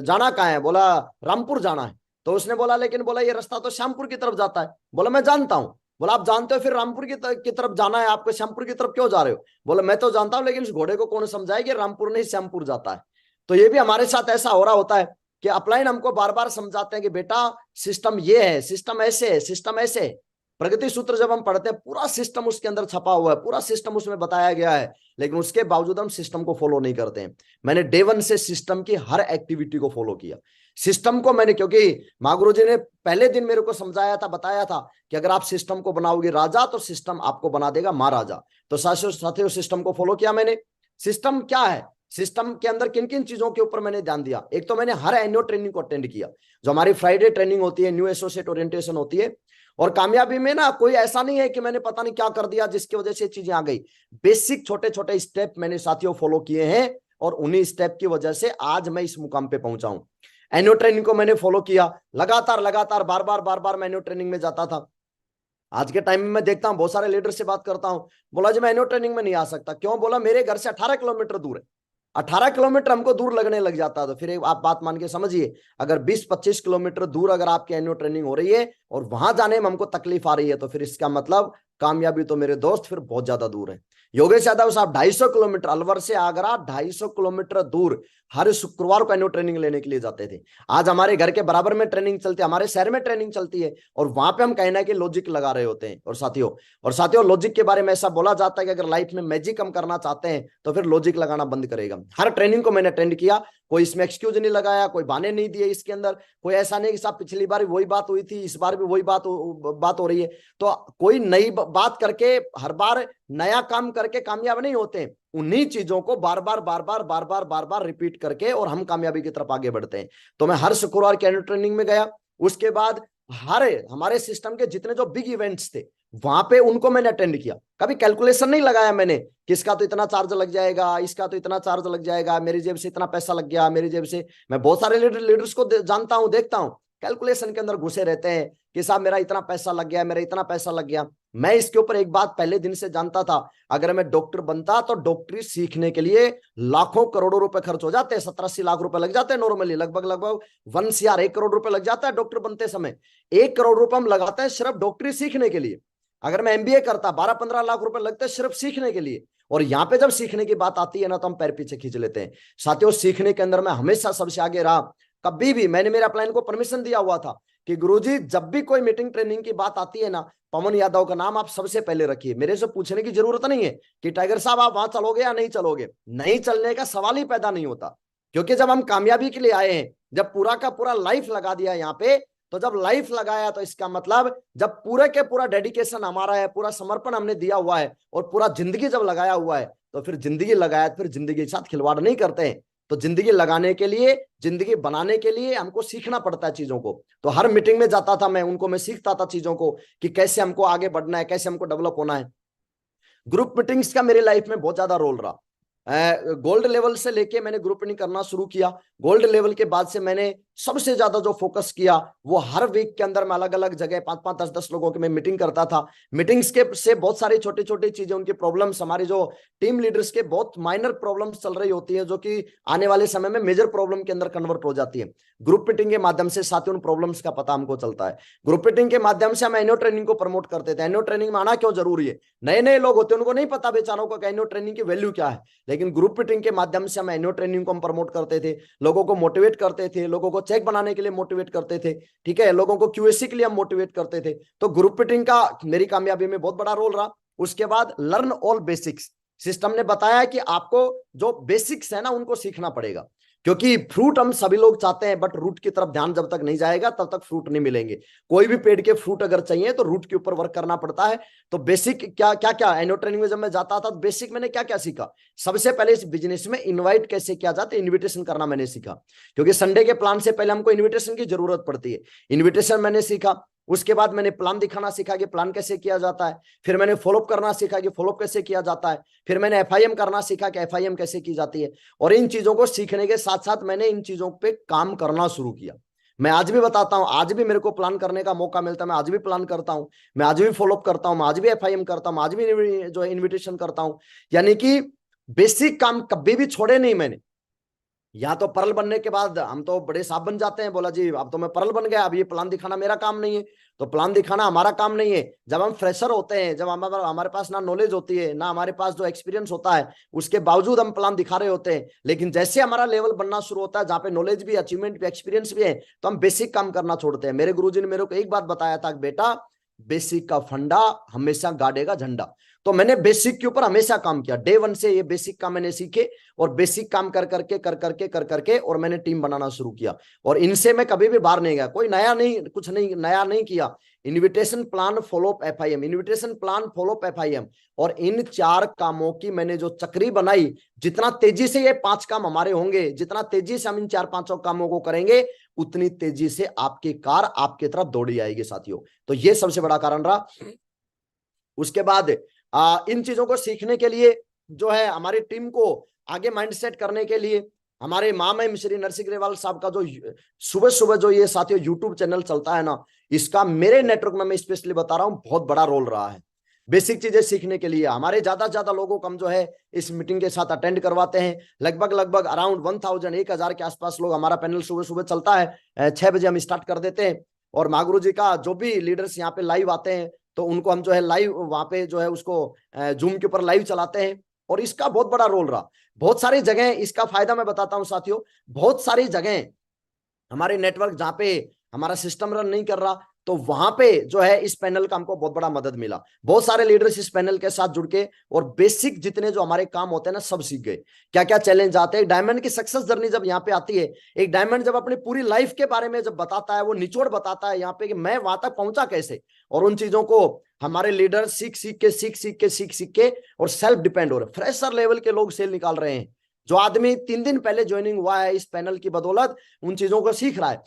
जाना कहाँ है? बोला रामपुर जाना है। तो उसने बोला लेकिन बोला ये रास्ता तो श्यामपुर की तरफ जाता है। बोला मैं जानता हूँ। बोला आप जानते हो, फिर रामपुर की तरफ जाना है आपको, श्यामपुर की तरफ क्यों जा रहे हो? बोला मैं तो जानता हूं, लेकिन इस घोड़े को कौन समझाए कि रामपुर नहीं श्यामपुर जाता है। तो ये भी हमारे साथ ऐसा हो रहा होता है कि अपलाइन हमको बार बार समझाते हैं कि बेटा सिस्टम ये है, सिस्टम ऐसे है, सिस्टम ऐसे है। प्रगति सूत्र जब हम पढ़ते हैं, पूरा सिस्टम उसके अंदर छपा हुआ है, पूरा सिस्टम उसमें बताया गया है, लेकिन उसके बावजूद हम सिस्टम को फॉलो नहीं करते हैं। मैंने डे 1 से सिस्टम की हर एक्टिविटी को फॉलो किया। सिस्टम को मैंने, क्योंकि माँ गुरु जी ने पहले दिन मेरे को समझाया था, बताया था कि अगर आप सिस्टम को बनाओगे राजा, तो सिस्टम आपको बना देगा महाराजा। तो साथियों सिस्टम को फॉलो किया मैंने। सिस्टम क्या है, सिस्टम के अंदर किन किन चीजों के ऊपर मैंने ध्यान दिया। एक तो मैंने हर एनुअल ट्रेनिंग को अटेंड किया, जो हमारी फ्राइडे ट्रेनिंग होती है, न्यू एसोसिएट ओरिएंटेशन होती है। और कामयाबी में ना कोई ऐसा नहीं है कि मैंने पता नहीं क्या कर दिया जिसकी वजह से चीजें आ गई। बेसिक छोटे छोटे स्टेप मैंने साथियों फॉलो किए हैं, और उन्हीं स्टेप की वजह से आज मैं इस मुकाम पे पहुंचा हूं। एनुअल ट्रेनिंग को मैंने फॉलो किया, लगातार लगातार बार बार मैं एनुअल ट्रेनिंग में जाता था। आज के टाइम में मैं देखता हूं, बहुत सारे लीडर से बात करता हूं, बोला जी मैं एनुअल ट्रेनिंग में नहीं आ सकता। क्यों? बोला मेरे घर से 18 किलोमीटर दूर है। 18 किलोमीटर हमको दूर लगने लग जाता है। तो फिर एक आप बात मान के समझिए, अगर 20-25 किलोमीटर दूर अगर आपकी एनुअल ट्रेनिंग हो रही है और वहां जाने में हमको तकलीफ आ रही है, तो फिर इसका मतलब कामयाबी तो मेरे दोस्त फिर बहुत ज्यादा दूर है। योगेश यादव साहब 250 किलोमीटर, अलवर से आगरा 250 किलोमीटर दूर हर शुक्रवार को एनुअल ट्रेनिंग लेने के लिए जाते थे। आज हमारे घर के बराबर में ट्रेनिंग चलती है, हमारे शहर में ट्रेनिंग चलती है, और वहां पे हम कहना है कि लॉजिक लगा रहे होते हैं। और साथियों लॉजिक के बारे में ऐसा बोला जाता है कि अगर लाइफ में मैजिक हम करना चाहते हैं तो फिर लॉजिक लगाना बंद करेगा। हर ट्रेनिंग को मैंने अटेंड किया, कोई इसमें एक्सक्यूज नहीं लगाया, कोई बहाने नहीं दिए इसके अंदर। कोई ऐसा नहीं कि साहब पिछली बार वही बात हुई थी, इस बार भी वही बात हो रही है। तो कोई नई बात करके, हर बार नया काम करके कामयाब नहीं होते। उन्हीं चीजों को बार बार रिपीट करके और हम कामयाबी की तरफ आगे बढ़ते हैं। तो मैं हर शुक्रवार की एनुअल ट्रेनिंग में गया। उसके बाद हमारे सिस्टम के जितने जो बिग इवेंट्स थे, वहां पे उनको मैंने अटेंड किया। कभी कैलकुलेशन नहीं लगाया मैंने कि इसका तो इतना चार्ज लग जाएगा, इसका तो इतना चार्ज लग जाएगा, मेरी जेब से इतना पैसा लग गया, मेरी जेब से। मैं बहुत सारे लीडर्स को जानता हूं, देखता हूं, कैलकुलेशन के अंदर घुसे रहते हैं कि साहब मेरा इतना पैसा लग गया, मेरा इतना पैसा लग गया। मैं इसके ऊपर एक बात पहले दिन से जानता था, अगर मैं डॉक्टर बनता तो डॉक्टरी सीखने के लिए लाखों करोड़ों रुपए खर्च हो जाते हैं, 70-80 लाख रुपए लग जाते हैं नॉर्मली, लगभग 1 करोड़ रुपए लग जाता है डॉक्टर बनते समय। 1 करोड़ रुपए हम लगाते हैं सिर्फ डॉक्टरी सीखने के लिए। अगर मैं एमबीए करता 12-15 लाख रुपए लगते हैं सिर्फ सीखने के लिए। और यहाँ पे जब सीखने की बात आती है ना, तो हम पैर पीछे खींच लेते हैं। साथियों सीखने के अंदर मैं हमेशा सबसे आगे रहा। कभी भी मैंने मेरे अपलाइन को परमिशन दिया हुआ था कि गुरुजी जब भी कोई मीटिंग ट्रेनिंग की बात आती है ना, पवन यादव का नाम आप सबसे पहले रखिए। मेरे से पूछने की जरूरत नहीं है कि टाइगर साहब आप वहां चलोगे या नहीं चलोगे। नहीं चलने का सवाल ही पैदा नहीं होता, क्योंकि जब हम कामयाबी के लिए आए हैं, जब पूरा का पूरा लाइफ लगा दिया यहाँ पे, तो जब लाइफ लगाया तो इसका मतलब जब पूरे के पूरा डेडिकेशन हमारा है, पूरा समर्पण हमने दिया हुआ है, और पूरा जिंदगी जब लगाया हुआ है, तो फिर जिंदगी लगाया, फिर जिंदगी के साथ खिलवाड़ नहीं करते हैं। तो तो जिंदगी लगाने के लिए, जिंदगी बनाने के लिए हमको सीखना पड़ता है चीजों को। तो हर मीटिंग में जाता था मैं सीखता था चीजों को कि कैसे हमको आगे बढ़ना है, कैसे हमको डेवलप होना है। ग्रुप मीटिंग्स का मेरी लाइफ में बहुत ज्यादा रोल रहा। गोल्ड लेवल से लेके मैंने ग्रुप मीटिंग करना शुरू किया। गोल्ड लेवल के बाद से मैंने सबसे ज्यादा जो फोकस किया वो हर वीक के अंदर मैं अलग अलग जगह 5-5 10-10 लोगों की मैं मीटिंग करता था। मीटिंग्स के से बहुत सारी छोटी छोटी चीजें, उनकी प्रॉब्लम्स, हमारी जो टीम लीडर्स के बहुत माइनर प्रॉब्लम्स चल रही होती है जो कि आने वाले समय में मेजर प्रॉब्लम के अंदर कन्वर्ट हो जाती है। ग्रुप मीटिंग के माध्यम से साथियों उन प्रॉब्लम्स का पता हमको चलता है। ग्रुप मीटिंग के माध्यम से हम एनुअल ट्रेनिंग को प्रमोट करते थे। एनुअल ट्रेनिंग में आना क्यों जरूरी है? नए नए लोग होते हैं, उनको नहीं पता बेचारों को एनुअल ट्रेनिंग की वैल्यू क्या है, लेकिन ग्रुप मीटिंग के माध्यम से हम एनुअल ट्रेनिंग को हम प्रमोट करते थे, लोगों को मोटिवेट करते थे, लोगों को चेक बनाने के लिए मोटिवेट करते थे, ठीक है, लोगों को क्यूएससी के लिए हम मोटिवेट करते थे। तो ग्रुप मीटिंग का मेरी कामयाबी में बहुत बड़ा रोल रहा। उसके बाद लर्न ऑल बेसिक्स, सिस्टम ने बताया कि आपको जो बेसिक्स है ना उनको सीखना पड़ेगा, क्योंकि फ्रूट हम सभी लोग चाहते हैं, बट रूट की तरफ ध्यान जब तक नहीं जाएगा तब तक फ्रूट नहीं मिलेंगे। कोई भी पेड़ के फ्रूट अगर चाहिए तो रूट के ऊपर वर्क करना पड़ता है। तो बेसिक क्या क्या क्या एनुअल ट्रेनिंग में जब मैं जाता था तो बेसिक मैंने क्या क्या सीखा। सबसे पहले इस बिजनेस में इनवाइट कैसे किया जाता है, इन्विटेशन करना मैंने सीखा, क्योंकि संडे के प्लान से पहले हमको इन्विटेशन की जरूरत पड़ती है। इन्विटेशन मैंने सीखा। उसके बाद मैंने प्लान दिखाना सीखा कि प्लान कैसे किया जाता है। फिर मैंने फॉलोअप करना सीखा कि फॉलोअप कैसे किया जाता है। फिर मैंने एफआईएम करना सीखा कि एफआईएम कैसे की जाती है। और इन चीजों को सीखने के साथ साथ मैंने इन चीजों पे काम करना शुरू किया। मैं आज भी बताता हूं, आज भी मेरे को प्लान करने का मौका मिलता है, मैं आज भी प्लान करता हूं, मैं आज भी फॉलोअप करता हूं, मैं आज भी एफआईएम करता हूं, आज भी जो इन्विटेशन करता हूं। यानी कि बेसिक काम कभी भी छोड़े नहीं मैंने। या तो परल बनने के बाद हम तो बड़े साहब बन जाते हैं, बोला जी अब तो मैं परल बन गया, अब ये प्लान दिखाना मेरा काम नहीं है। तो प्लान दिखाना हमारा काम नहीं है। जब हम फ्रेशर होते हैं, जब हमारे पास ना नॉलेज होती है, ना हमारे पास जो एक्सपीरियंस होता है, उसके बावजूद हम प्लान दिखा रहे होते हैं। लेकिन जैसे हमारा लेवल बनना शुरू होता है, जहाँ पे नॉलेज भी, अचीवमेंट भी, एक्सपीरियंस भी है, तो हम बेसिक काम करना छोड़ते हैं। मेरे गुरुजी ने मेरे को एक बात बताया था, बेटा बेसिक का फंडा हमेशा गाड़ेगा झंडा। तो मैंने बेसिक के ऊपर हमेशा काम किया। डे वन से ये बेसिक काम मैंने सीखे, और बेसिक काम कर करके और मैंने टीम बनाना शुरू किया। और इनसे मैं कभी भी बाहर नहीं गया, कोई नया नहीं, कुछ नहीं नया नहीं किया। Invitation plan follow up FIM, invitation plan follow up FIM, और इन 4 कामों की मैंने जो चक्री बनाई, जितना तेजी से ये 5 काम हमारे होंगे, जितना तेजी से हम इन 4-5 कामों को करेंगे, उतनी तेजी से आपकी कार आपकी तरफ दौड़ी आएगी साथियों। तो ये सबसे बड़ा कारण रहा। उसके बाद इन चीजों को सीखने के लिए जो है, हमारी टीम को आगे माइंडसेट करने के लिए, हमारे मामा श्री नरसिंह ग्रेवाल साहब का जो सुबह सुबह जो ये साथियों यूट्यूब चैनल चलता है ना, इसका मेरे नेटवर्क में मैं स्पेशली बता रहा हूं बहुत बड़ा रोल रहा है। बेसिक चीजें सीखने के लिए हमारे ज्यादा से ज्यादा लोगों को हम जो है इस मीटिंग के साथ अटेंड करवाते हैं। लगभग अराउंड 1000 के आसपास लोग, हमारा पैनल सुबह सुबह चलता है, 6 बजे हम स्टार्ट कर देते हैं। और महागुरु जी का जो भी लीडर्स यहाँ पे लाइव आते हैं, तो उनको हम जो है लाइव वहां पे जो है उसको जूम के ऊपर लाइव चलाते हैं। और इसका बहुत बड़ा रोल रहा। बहुत सारी जगह इसका फायदा मैं बताता हूं साथियों। बहुत सारी जगह हमारे नेटवर्क जहां पे हमारा सिस्टम रन नहीं कर रहा, तो वहां पे जो है इस पैनल का हमको बहुत बड़ा मदद मिला। बहुत सारे लीडर्स इस पैनल के साथ जुड़ के और बेसिक जितने जो हमारे काम होते हैं ना, सब सीख गए। क्या क्या चैलेंज आते हैं, डायमंड की सक्सेस जर्नी जब यहाँ पे आती है, एक डायमंड जब अपनी पूरी लाइफ के बारे में जब बताता है, वो निचोड़ बताता है यहाँ पे कि मैं वहां तक पहुंचा कैसे। और उन चीजों को हमारे लीडर सीख सीख के और सेल्फ डिपेंड हो रहे। फ्रेशर लेवल के लोग सेल निकाल रहे हैं। जो आदमी 3 दिन पहले ज्वाइनिंग हुआ है, इस पैनल की बदौलत उन चीजों को सीख रहा है।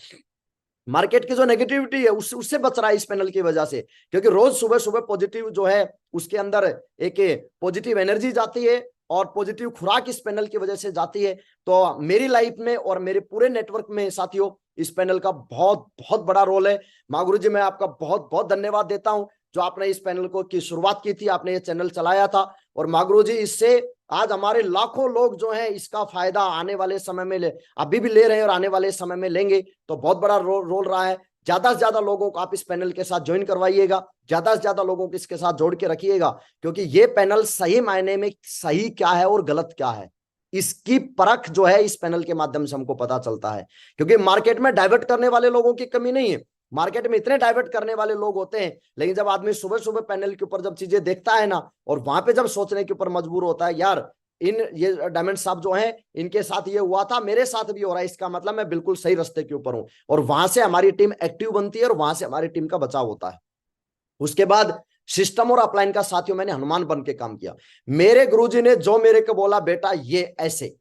मार्केट की जो नेगेटिविटी है उससे बच रहा है इस पैनल की वजह से, क्योंकि रोज सुबह सुबह पॉजिटिव जो है उसके अंदर एक पॉजिटिव एनर्जी जाती है, और पॉजिटिव खुराक इस पैनल की वजह से जाती है। तो मेरी लाइफ में और मेरे पूरे नेटवर्क में साथियों इस पैनल का बहुत बहुत बड़ा रोल है। महागुरु जी, मैं आपका बहुत बहुत धन्यवाद देता हूं जो आपने इस पैनल को की शुरुआत की थी, आपने ये चैनल चलाया था। और महागुरु जी, इससे आज हमारे लाखों लोग जो है इसका फायदा आने वाले समय में अभी भी ले रहे हैं और आने वाले समय में लेंगे। तो बहुत बड़ा रोल रहा है। ज्यादा से ज्यादा लोगों को आप इस पैनल के साथ ज्वाइन करवाइएगा, ज्यादा से ज्यादा लोगों को इसके साथ जोड़ के रखिएगा, क्योंकि ये पैनल सही मायने में सही क्या है और गलत क्या है, इसकी परख जो है इस पैनल के माध्यम से हमको पता चलता है। क्योंकि मार्केट में डाइवर्ट करने वाले लोगों की कमी नहीं है, मार्केट में इतने डाइवर्ट करने वाले लोग होते हैं, लेकिन जब आदमी सुबह सुबह पैनल के ऊपर जब चीजें देखता है ना, और वहां पे जब सोचने के ऊपर मजबूर होता है, यार ये डायमंड साहब जो हैं इनके साथ ये हुआ था, मेरे साथ भी हो रहा है, इसका मतलब मैं बिल्कुल सही रास्ते के ऊपर हूं। और वहां से हमारी टीम एक्टिव बनती है और वहां से हमारी टीम का बचाव होता है। उसके बाद सिस्टम और अपलाइन का साथियों मैंने हनुमान बन के काम किया। मेरे गुरुजी ने जो मेरे को बोला, बेटा ये ऐसे,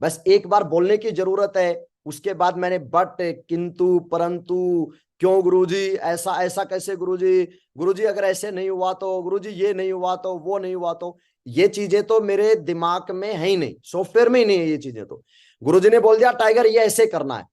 बस एक बार बोलने की जरूरत है। उसके बाद मैंने बट, किंतु, परंतु, क्यों गुरुजी, ऐसा ऐसा कैसे गुरुजी, गुरुजी अगर ऐसे नहीं हुआ तो, गुरुजी ये नहीं हुआ तो, वो नहीं हुआ तो, ये चीजें तो मेरे दिमाग में है ही नहीं, सॉफ्टवेयर में ही नहीं है ये चीजें। तो गुरुजी ने बोल दिया टाइगर ये ऐसे करना है,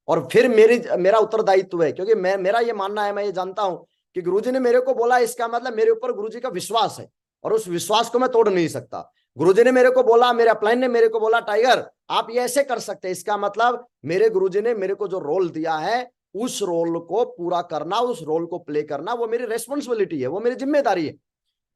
और फिर मेरा उत्तरदायित्व है, क्योंकि मेरा ये मानना है, मैं ये जानता हूं कि गुरुजी ने मेरे को बोला, इसका मतलब मेरे ऊपर गुरुजी का विश्वास है, और उस विश्वास को मैं तोड़ नहीं सकता। गुरुजी ने मेरे को बोला, मेरे अपलाइन ने मेरे को बोला टाइगर आप ये ऐसे कर सकते हैं, इसका मतलब मेरे गुरुजी ने मेरे को जो रोल दिया है उस रोल को पूरा करना, उस रोल को प्ले करना, वो मेरी रेस्पॉन्सिबिलिटी है, वो मेरी जिम्मेदारी है।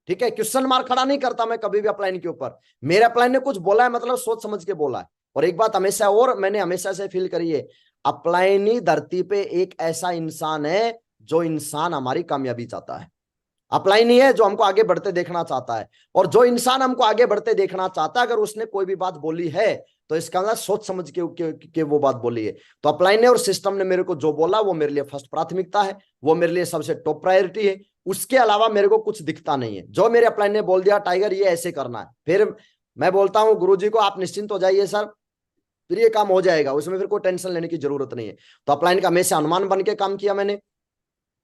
ठीक है, क्वेश्चन मार्क खड़ा नहीं करता मैं कभी भी अपलाइन के ऊपर। मेरे अपलाइन ने कुछ बोला है मतलब सोच समझ के बोला है। और एक बात हमेशा, और मैंने हमेशा से फील करी है, अपलाइनी धरती पे एक ऐसा इंसान है जो इंसान हमारी कामयाबी चाहता है। अपलाइन ही है जो हमको आगे बढ़ते देखना चाहता है, और जो इंसान हमको आगे बढ़ते देखना चाहता है, अगर उसने कोई भी बात बोली है तो इसका मतलब सोच समझ के वो बात बोली है। तो अपलाइन ने और सिस्टम ने मेरे को जो बोला वो मेरे लिए फर्स्ट प्राथमिकता है, वो मेरे लिए सबसे टॉप प्रायोरिटी है। उसके अलावा मेरे को कुछ दिखता नहीं है। जो मेरे अपलाइन ने बोल दिया टाइगर ये ऐसे करना है, फिर मैं बोलता हूँ गुरुजी को आप निश्चिंत हो जाइए सर, फिर ये काम हो जाएगा, उसमें फिर कोई टेंशन लेने की जरूरत नहीं है। तो अपलाइन का हमेशा अनुमान बन के काम किया मैंने,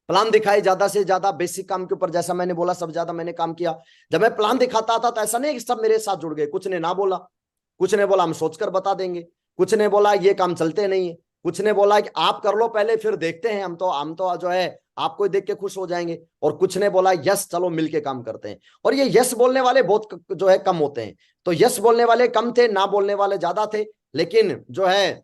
प्लान दिखाई ज्यादा से ज्यादा, बेसिक काम के ऊपर जैसा मैंने बोला सब ज्यादा मैंने काम किया। जब मैं प्लान दिखाता था तो ऐसा नहीं कि सब मेरे साथ जुड़ गए, कुछ ने ना बोला, कुछ ने बोला हम सोचकर बता देंगे, कुछ ने बोला ये काम चलते नहीं है, कुछ ने बोला कि आप कर लो पहले फिर देखते हैं, हम तो जो है आपको देख के खुश हो जाएंगे, और कुछ ने बोला यस चलो मिलके काम करते हैं। और ये यस बोलने वाले बहुत जो है कम होते हैं, तो यस बोलने वाले कम थे, ना बोलने वाले ज्यादा थे। लेकिन जो है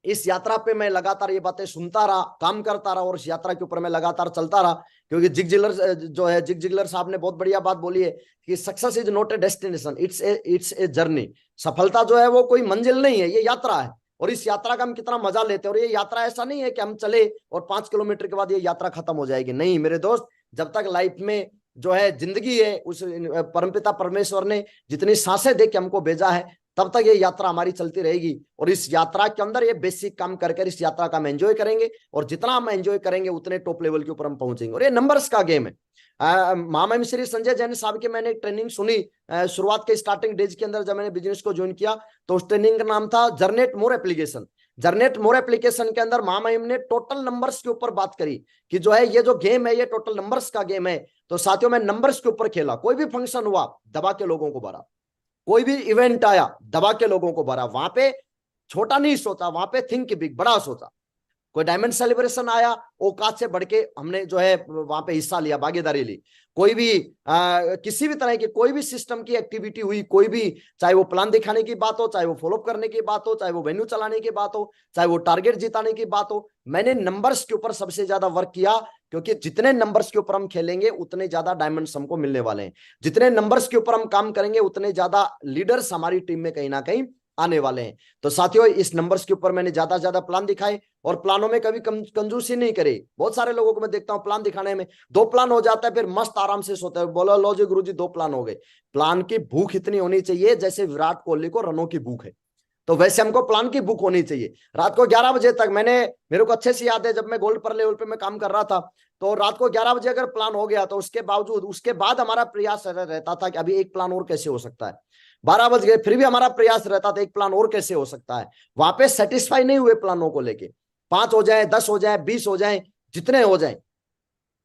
इस यात्रा पे मैं लगातार ये बातें सुनता रहा, काम करता रहा, और इस यात्रा के ऊपर मैं लगातार चलता रहा। क्योंकि जिग जिगलर जो है, जिग जिगलर साहब ने बहुत बढ़िया बात बोली है कि success is not a destination, it's a journey. सफलता जो है वो कोई मंजिल नहीं है, ये यात्रा है। और इस यात्रा का हम कितना मजा लेते हैं। और ये यात्रा ऐसा नहीं है कि हम चले और 5 किलोमीटर के बाद ये यात्रा खत्म हो जाएगी, नहीं मेरे दोस्त। जब तक लाइफ में जो है जिंदगी है, उस परमपिता परमेश्वर ने जितनी सांसें दे के हमको भेजा है, तब तक ये यात्रा हमारी चलती रहेगी। और इस यात्रा के अंदर ये बेसिक काम करके इस यात्रा का हम एंजॉय करेंगे, और जितना हम एंजॉय करेंगे उतने टॉप लेवल के ऊपर हम पहुंचेंगे। और ये नंबर्स का गेम है। महामहिम श्री संजय जैन साहब की मैंने ट्रेनिंग सुनी शुरुआत के स्टार्टिंग डेज के अंदर, जब मैंने बिजनेस को ज्वाइन किया तो उस ट्रेनिंग का नाम था जर्नेट मोर एप्लीकेशन। जर्नेट मोर एप्लीकेशन के अंदर महामहिम ने टोटल नंबर्स के ऊपर बात करी कि जो है ये जो गेम है ये टोटल नंबर्स का गेम है। तो साथियों मैं नंबर्स के ऊपर खेला, कोई भी फंक्शन हुआ दबा के लोगों को भरा, कोई भी इवेंट आया दबा के लोगों को भरा, वहां पे छोटा नहीं सोचा, वहां पे थिंक बिग, बड़ा सोचा। कोई डायमंड सेलिब्रेशन आया, औकात से बढ़ के हमने जो है वहां पे हिस्सा लिया, भागीदारी ली। कोई भी किसी भी तरह की कोई भी सिस्टम की एक्टिविटी हुई, कोई भी, चाहे वो प्लान दिखाने की बात हो, चाहे वो फॉलोअप करने की बात हो, चाहे वो वेन्यू चलाने की बात हो, चाहे वो टारगेट जिताने की बात हो, मैंने नंबर्स के ऊपर सबसे ज्यादा वर्क किया। क्योंकि जितने नंबर्स के ऊपर हम खेलेंगे उतने ज्यादा डायमंड्स हमको मिलने वाले हैं। जितने नंबर्स के ऊपर हम काम करेंगे उतने ज्यादा लीडर्स हमारी टीम में कहीं ना कहीं आने वाले हैं। तो साथियों इस नंबर्स के ऊपर मैंने ज्यादा ज्यादा प्लान दिखाए, और प्लानों में कभी कंजूसी नहीं करी। बहुत सारे लोगों को मैं देखता हूं प्लान दिखाने में 2 प्लान हो जाता है, फिर मस्त आराम से सोते हैं, बोलो लो जी गुरुजी 2 प्लान हो गए। प्लान की भूख इतनी होनी चाहिए जैसे विराट कोहली को रनों की भूख है, तो वैसे हमको प्लान की भूख होनी चाहिए। रात को 11 बजे तक मेरे को अच्छे से याद है, जब मैं गोल्ड पर लेवल पे मैं काम कर रहा था, तो रात को 11 बजे अगर प्लान हो गया तो उसके बावजूद उसके बाद हमारा प्रयास रहता था कि अभी एक प्लान और कैसे हो सकता है। 12 बज गए फिर भी हमारा प्रयास रहता था एक प्लान और कैसे हो सकता है। वहां पे सेटिस्फाई नहीं हुए प्लानों को लेके, 5 हो जाए, 10 हो जाए, 20 हो जाए, जितने हो जाए।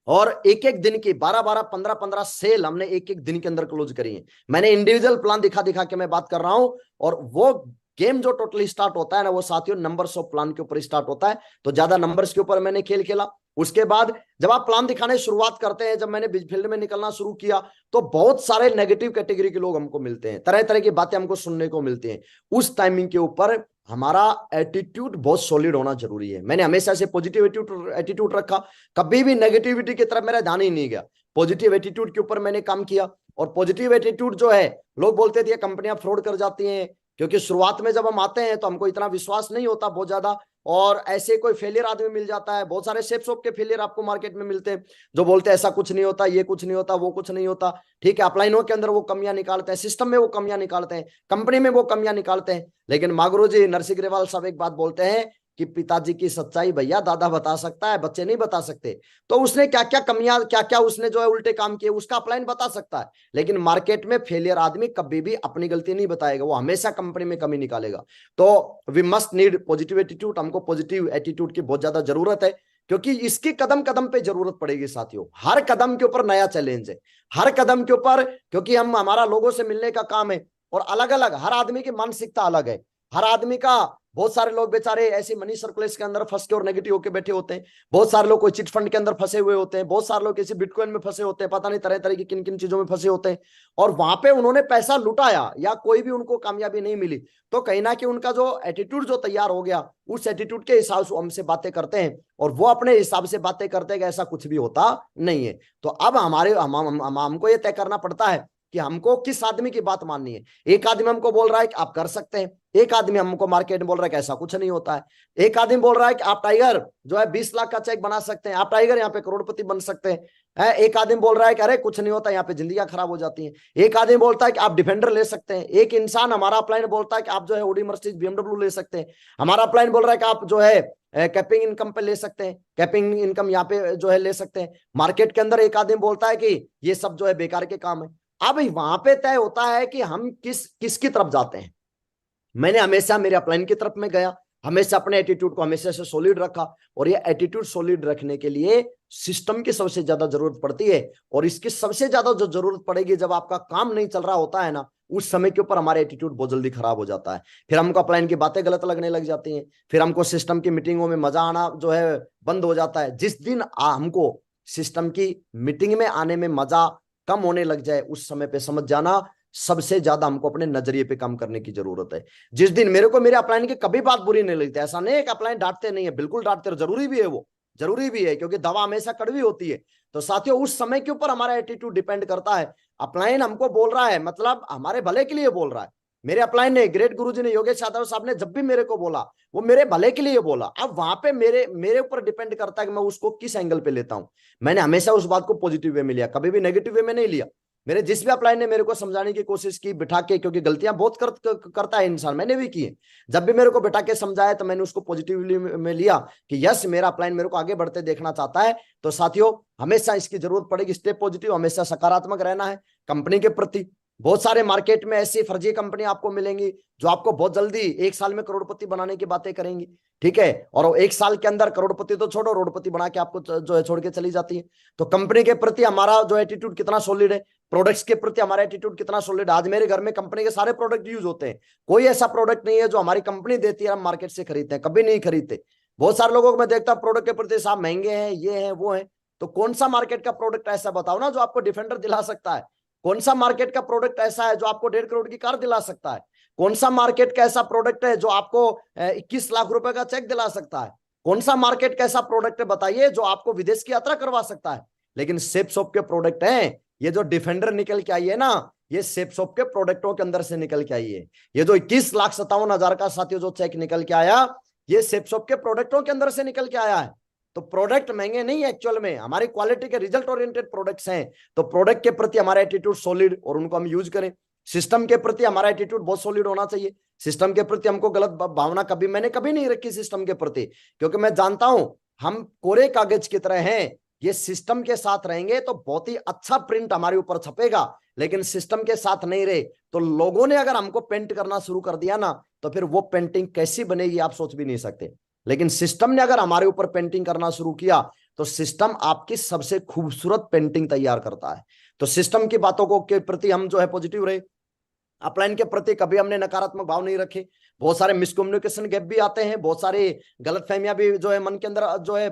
और एक एक दिन की 12-12, 15-15 सेल हमने एक एक दिन के अंदर क्लोज करी है। मैंने इंडिविजुअल प्लान दिखा दिखा के मैं बात कर रहा हूं। और वो गेम जो टोटली स्टार्ट होता है ना, वो साथियों नंबर्स ऑफ प्लान के ऊपर स्टार्ट होता है। तो ज्यादा नंबर्स के ऊपर मैंने खेल खेला। उसके बाद जब आप प्लान दिखाने शुरुआत करते हैं, जब मैंने फील्ड में निकलना शुरू किया, तो बहुत सारे नेगेटिव कैटेगरी के लोग हमको मिलते हैं, तरह तरह की बातें हमको सुनने को मिलती हैं। उस टाइमिंग के ऊपर हमारा एटीट्यूड बहुत सॉलिड होना जरूरी है। मैंने हमेशा से पॉजिटिव एटीट्यूड रखा, कभी भी नेगेटिविटी की तरफ मेरा ध्यान ही नहीं गया। पॉजिटिव एटीट्यूड के ऊपर मैंने काम किया। और पॉजिटिव एटीट्यूड जो है, लोग बोलते थे कंपनियां फ्रॉड कर जाती हैं, क्योंकि शुरुआत में जब हम आते हैं तो हमको इतना विश्वास नहीं होता बहुत ज्यादा, और ऐसे कोई फेलियर आदमी मिल जाता है। बहुत सारे शेप शॉप के फेलियर आपको मार्केट में मिलते हैं, जो बोलते हैं ऐसा कुछ नहीं होता, ये कुछ नहीं होता, वो कुछ नहीं होता। ठीक है, अपलाइनों के अंदर वो कमियां निकालते हैं, सिस्टम में वो कमियां निकालते हैं, कंपनी में वो कमियां निकालते हैं। लेकिन मागुरु जी नरसिंह ग्रेवाल साहब एक बात बोलते हैं कि पिताजी की सच्चाई भैया दादा बता सकता है, बच्चे नहीं बता सकते। तो उसने क्या क्या कमियां, क्या क्या उसने जो है उल्टे काम किए, उसका अपलाइन बता सकता है। लेकिन मार्केट में फेलियर आदमी कभी भी अपनी गलती नहीं बताएगा, वो हमेशा कंपनी में कमी निकालेगा। तो we must need positive attitude, हमको पॉजिटिव एटीट्यूड की बहुत ज्यादा जरूरत है, क्योंकि इसकी कदम कदम पे जरूरत पड़ेगी साथियों। हर कदम के ऊपर नया चैलेंज है, हर कदम के ऊपर, क्योंकि हम हमारा लोगों से मिलने का काम है, और अलग अलग हर आदमी की मानसिकता अलग है। हर आदमी का, बहुत सारे लोग बेचारे ऐसे मनी सर्कुलेशन के अंदर फंस के और नेगेटिव होकर बैठे होते हैं, बहुत सारे लोग कोई चिट फंड के अंदर फंसे हुए होते हैं, बहुत सारे लोग किसी बिटकॉइन में फंसे होते हैं, पता नहीं तरह तरह की किन किन चीजों में फंसे होते हैं, और वहां पे उन्होंने पैसा लुटाया या कोई भी उनको कामयाबी नहीं मिली, तो कहीं ना कहीं उनका जो एटीट्यूड जो तैयार हो गया, उस एटीट्यूड के हिसाब से हमसे बातें करते हैं, और वो अपने हिसाब से बातें करते हैं कि ऐसा कुछ भी होता नहीं है। तो अब हमको ये तय करना पड़ता है कि हमको किस आदमी की बात माननी है। एक आदमी हमको बोल रहा है कि आप कर सकते हैं, एक आदमी हमको मार्केट में बोल रहा है कि ऐसा कुछ नहीं होता है, एक आदमी बोल रहा है कि आप टाइगर जो है 20 लाख का चेक बना सकते हैं, आप टाइगर यहाँ पे करोड़पति बन सकते हैं। एक आदमी बोल रहा है कि अरे कुछ नहीं होता, यहाँ पे जिंदगियां खराब हो जाती हैं। एक आदमी बोलता है कि आप डिफेंडर ले सकते हैं, एक इंसान हमारा अपलाइन बोलता है कि आप जो है ओडी मर्सिडीज बीएमडब्ल्यू ले सकते हैं, हमारा अपलाइन बोल रहा है कि आप जो है कैपिंग इनकम पे ले सकते हैं, कैपिंग इनकम यहाँ पे जो है ले सकते हैं। मार्केट के अंदर एक आदमी बोलता है कि ये सब जो है बेकार के काम है। अब वहां पे तय होता है कि हम किसकी तरफ जाते हैं। मैंने हमेशा मेरे अपलाइन की तरफ में गया, हमेशा अपने एटीट्यूड को हमेशा से सॉलिड रखा, और ये एटीट्यूड सॉलिड रखने के लिए सिस्टम की सबसे ज्यादा जरूरत पड़ती है। और इसकी सबसे ज्यादा जो जरूरत पड़ेगी जब आपका काम नहीं चल रहा होता है ना, उस समय के ऊपर हमारा एटीट्यूड बहुत जल्दी खराब हो जाता है, फिर हमको अपलाइन की बातें गलत लगने लग जाती हैं, फिर हमको सिस्टम की मीटिंगों में मजा आना जो है बंद हो जाता है। जिस दिन हमको सिस्टम की मीटिंग में आने में मजा कम होने लग जाए, उस समय पे समझ जाना सबसे ज्यादा हमको अपने नजरिए पे काम करने की जरूरत है। जिस दिन मेरे को मेरे अपलाइन की कभी बात बुरी नहीं लगती, ऐसा नहीं है कि अपलाइन डांटते नहीं है, बिल्कुल डांटते, जरूरी भी है, वो जरूरी भी है, क्योंकि दवा हमेशा कड़वी होती है। तो साथियों उस समय के ऊपर हमारा एटीट्यूड डिपेंड करता है। अपलाइन हमको बोल रहा है मतलब हमारे भले के लिए बोल रहा है। मेरे अपलाइन ने, ग्रेट गुरुजी ने, योगेश यादव साहब ने जब भी मेरे को बोला, वो मेरे भले के लिए बोला। अब वहां पे मेरे मेरे ऊपर डिपेंड करता है कि मैं उसको किस एंगल पे लेता हूं। मैंने हमेशा उस बात को पॉजिटिव वे में लिया, कभी भी नेगेटिव वे में नहीं लिया। मेरे जिस भी अपलाइन ने मेरे को समझाने की कोशिश की बिठा के, क्योंकि गलतियां बहुत करता है इंसान, मैंने भी की है, जब भी मेरे को बिठा के समझाया तो मैंने उसको पॉजिटिवली में लिया कि यस मेरा अपलाइन मेरे को आगे बढ़ते देखना चाहता है। तो साथियों हमेशा इसकी जरूरत पड़ेगी, स्टे पॉजिटिव, हमेशा सकारात्मक रहना है कंपनी के प्रति। बहुत सारे मार्केट में ऐसी फर्जी कंपनी आपको मिलेंगी जो आपको बहुत जल्दी 1 साल में करोड़पति बनाने की बातें करेंगी, ठीक है, और 1 साल के अंदर करोड़पति तो छोड़ो, रोडपति बना के आपको जो है छोड़ के चली जाती है। तो कंपनी के प्रति हमारा जो एटीट्यूड कितना सॉलिड है, प्रोडक्ट्स के प्रति हमारा एटीट्यूड कितना सॉलिड है। आज मेरे घर में कंपनी के सारे प्रोडक्ट यूज होते हैं, कोई ऐसा प्रोडक्ट नहीं है जो हमारी कंपनी देती है हम मार्केट से खरीदते हैं, कभी नहीं खरीदते। बहुत सारे लोगों को मैं देखता हूँ प्रोडक्ट के प्रति साहब महंगे हैं, ये है वो है। तो कौन सा मार्केट का प्रोडक्ट ऐसा बताओ ना जो आपको डिफेंडर दिला सकता है, कौन सा मार्केट का प्रोडक्ट ऐसा है जो आपको 1.5 करोड़ की कार दिला सकता है, कौन सा मार्केट का ऐसा प्रोडक्ट है जो आपको 21 लाख रुपए का चेक दिला सकता है, कौन सा मार्केट का ऐसा प्रोडक्ट है बताइए जो आपको विदेश की यात्रा करवा सकता है। लेकिन सेप शॉप के प्रोडक्ट हैं, ये जो डिफेंडर निकल के आई है ना, ये सेप शॉप के प्रोडक्टों के अंदर से निकल के आई है। ये जो 21,57,000 का साथियों जो चेक निकल के आया, ये सेप शॉप के प्रोडक्टों के अंदर से निकल के आया है। तो प्रोडक्ट महंगे नहीं है, एक्चुअल में हमारी क्वालिटी के रिजल्ट ओरिएंटेड प्रोडक्ट्स हैं। तो प्रोडक्ट के प्रति हमारा एटीट्यूड सॉलिड और उनको हम यूज करें। सिस्टम के प्रति हमारा एटीट्यूड बहुत सॉलिड होना चाहिए। सिस्टम के प्रति हमको गलत भावना मैंने कभी नहीं रखी सिस्टम के प्रति, क्योंकि मैं जानता हूं हम कोरे कागज की तरह हैं। ये सिस्टम के साथ रहेंगे तो बहुत ही अच्छा प्रिंट हमारे ऊपर छपेगा, लेकिन सिस्टम के साथ नहीं रहे तो लोगों ने अगर हमको पेंट करना शुरू कर दिया ना, तो फिर वो पेंटिंग कैसी बनेगी आप सोच भी नहीं सकते। लेकिन सिस्टम ने अगर हमारे ऊपर पेंटिंग करना शुरू किया तो सिस्टम आपकी सबसे खूबसूरत पेंटिंग तैयार करता है। तो सिस्टम की बातों को के प्रति हम जो है पॉजिटिव रहे, अपलाइन के प्रति कभी हमने नकारात्मक भाव नहीं रखे। बहुत सारे मिसकम्युनिकेशन गैप भी आते हैं, बहुत सारी गलतफहमियां भी जो है मन के अंदर जो है